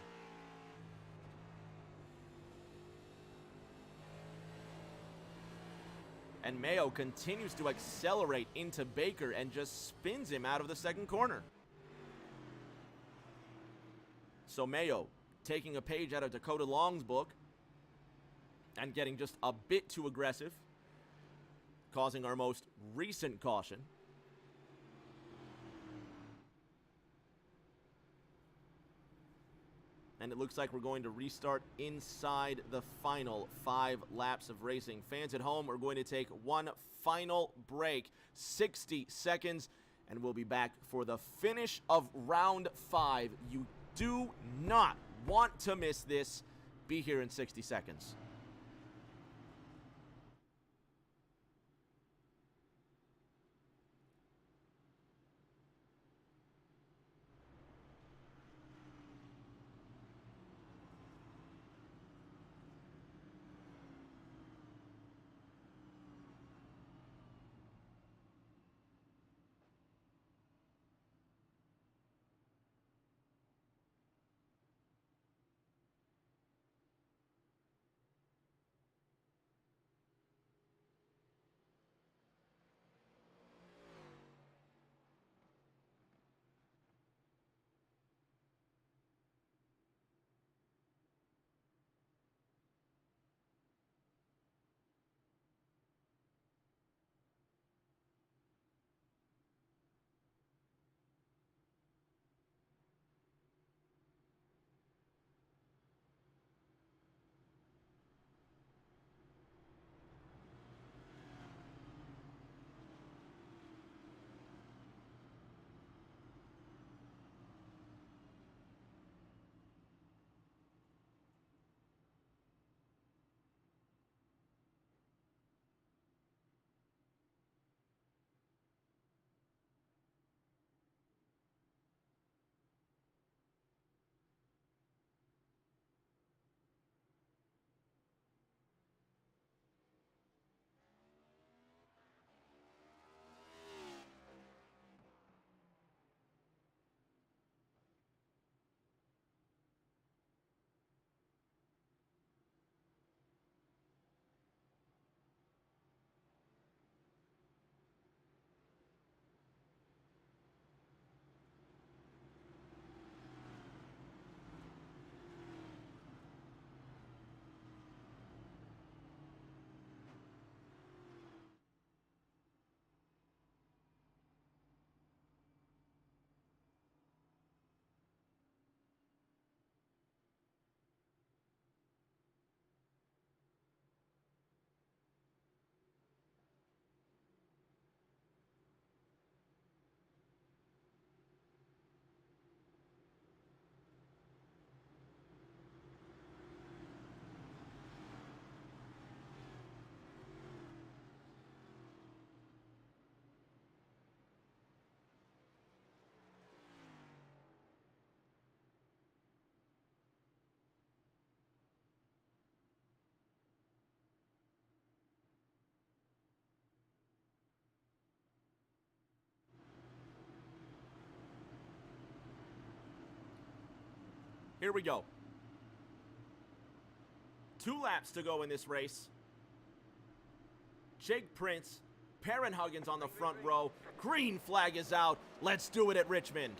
And Mayo continues to accelerate into Baker and just spins him out of the second corner. So Mayo taking a page out of Dakota Long's book and getting just a bit too aggressive, causing our most recent caution. And it looks like we're going to restart inside the final 5 laps of racing. Fans at home are going to take one final break, 60 seconds, and we'll be back for the finish of round 5. You do not want to miss this. Be here in 60 seconds. Here we go. 2 laps to go in this race. Jake Prince, Perrin Huggins on the front row. Green flag is out. Let's do it at Richmond.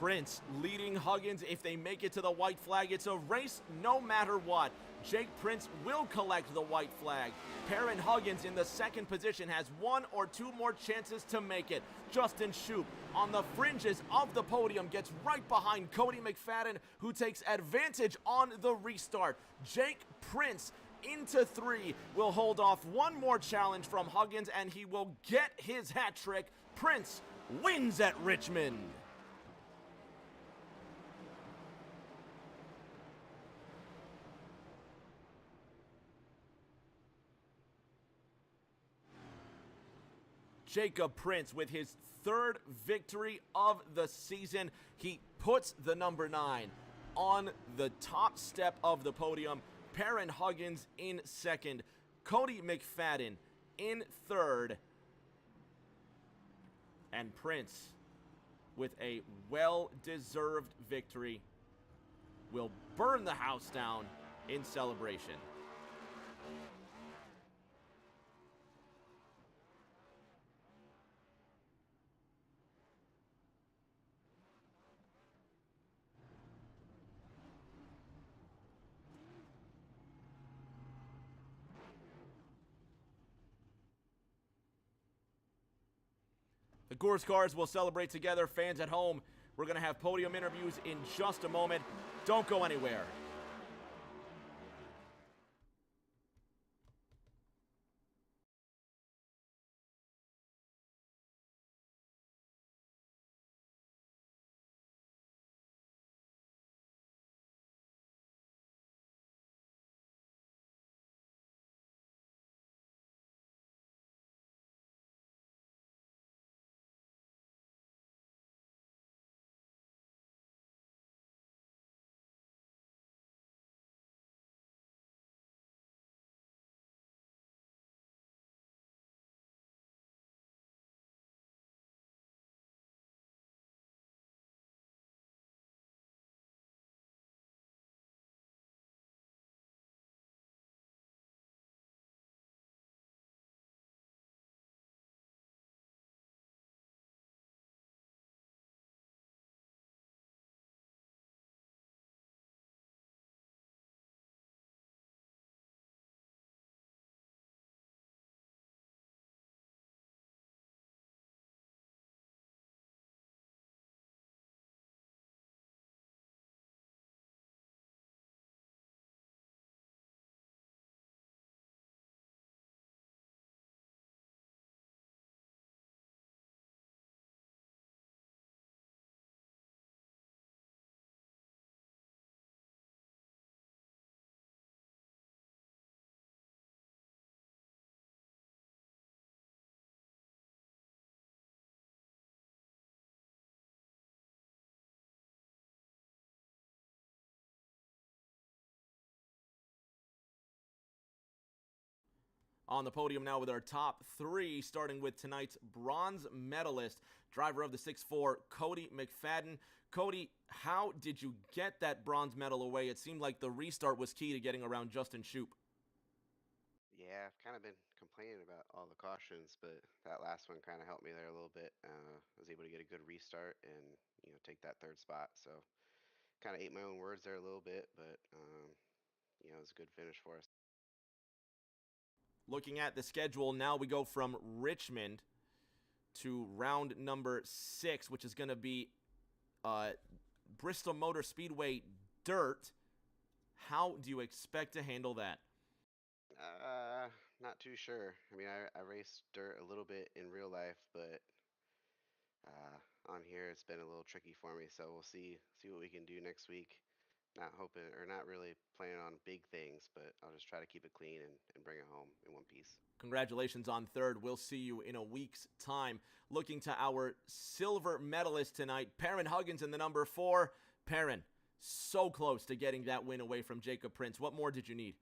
Prince leading Huggins. If they make it to the white flag, it's a race no matter what. Jake Prince will collect the white flag. Perrin Huggins in the second position has one or two more chances to make it. Justin Shoup on the fringes of the podium gets right behind Cody McFadden, who takes advantage on the restart. Jake Prince into 3 will hold off one more challenge from Huggins, and he will get his hat trick. Prince wins at Richmond. Jacob Prince with his 3rd victory of the season. He puts the number 9 on the top step of the podium. Perrin Huggins in 2nd. Cody McFadden in 3rd. And Prince, with a well-deserved victory, will burn the house down in celebration. The Gores cars will celebrate together. Fans at home, we're going to have podium interviews in just a moment. Don't go anywhere. On the podium now with our top 3, starting with tonight's bronze medalist, driver of the 6'4", Cody McFadden. Cody, how did you get that bronze medal away? It seemed like the restart was key to getting around Justin Shoup. Yeah, I've kind of been complaining about all the cautions, but that last one kind of helped me there a little bit. I was able to get a good restart and, take that 3rd spot. So kind of ate my own words there a little bit, but, it was a good finish for us. Looking at the schedule, now we go from Richmond to round number 6, which is going to be Bristol Motor Speedway Dirt. How do you expect to handle that? Not too sure. I mean, I raced dirt a little bit in real life, but on here it's been a little tricky for me. So we'll see what we can do next week. Not hoping, or not really planning on big things, but I'll just try to keep it clean and bring it home in one piece. Congratulations on 3rd. We'll see you in a week's time. Looking to our silver medalist tonight, Perrin Huggins in the number 4. Perrin, so close to getting that win away from Jacob Prince. What more did you need?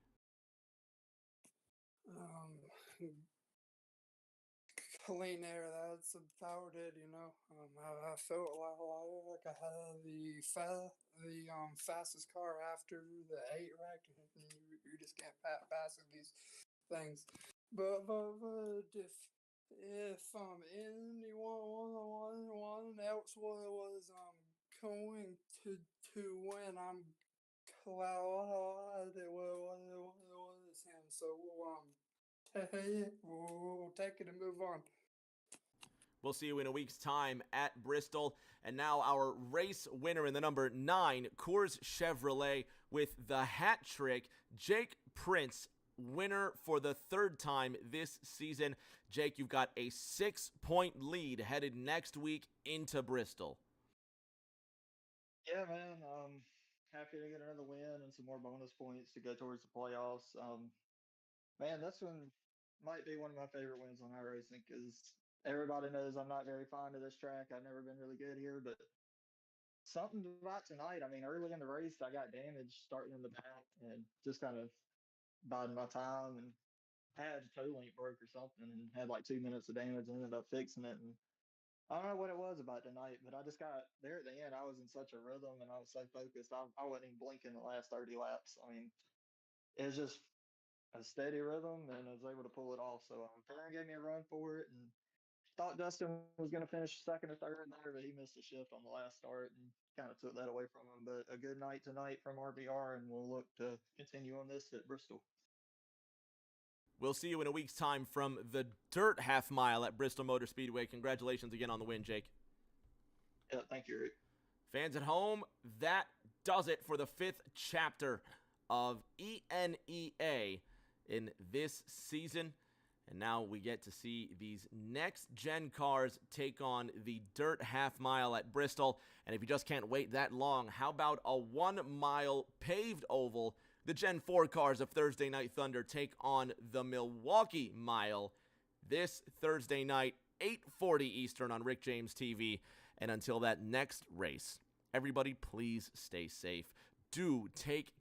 Clean air, that's about it, I felt like I had the fastest car after the 8 rack, and you just can't pass these things. But if anyone else was going to win. I'm glad it was him. So we'll take it and move on. We'll see you in a week's time at Bristol. And now our race winner in the number 9 Coors Chevrolet with the hat trick, Jake Prince, winner for the 3rd time this season. Jake, you've got a 6-point lead headed next week into Bristol. Yeah, man. Happy to get another win and some more bonus points to go towards the playoffs. Man, this one might be one of my favorite wins on iRacing because everybody knows I'm not very fond of this track. I've never been really good here, but something about tonight. I mean, early in the race, I got damaged starting in the back and just kind of biding my time and had a toe link broke or something and had like 2 minutes of damage and ended up fixing it. And I don't know what it was about tonight, but I just got there at the end. I was in such a rhythm and I was so focused. I wasn't even blinking the last 30 laps. I mean, it was just a steady rhythm and I was able to pull it off. So Perrin gave me a run for it and thought Dustin was going to finish second or third there, but he missed a shift on the last start and kind of took that away from him. But a good night tonight from RBR, and we'll look to continue on this at Bristol. We'll see you in a week's time from the dirt half mile at Bristol Motor Speedway. Congratulations again on the win, Jake. Yeah, thank you, Rick. Fans at home, that does it for the 5th chapter of ENEA in this season. And now we get to see these next-gen cars take on the dirt half mile at Bristol. And if you just can't wait that long, how about a 1-mile paved oval? The Gen 4 cars of Thursday Night Thunder take on the Milwaukee Mile this Thursday night, 8:40 Eastern on Rick James TV. And until that next race, everybody please stay safe. Do take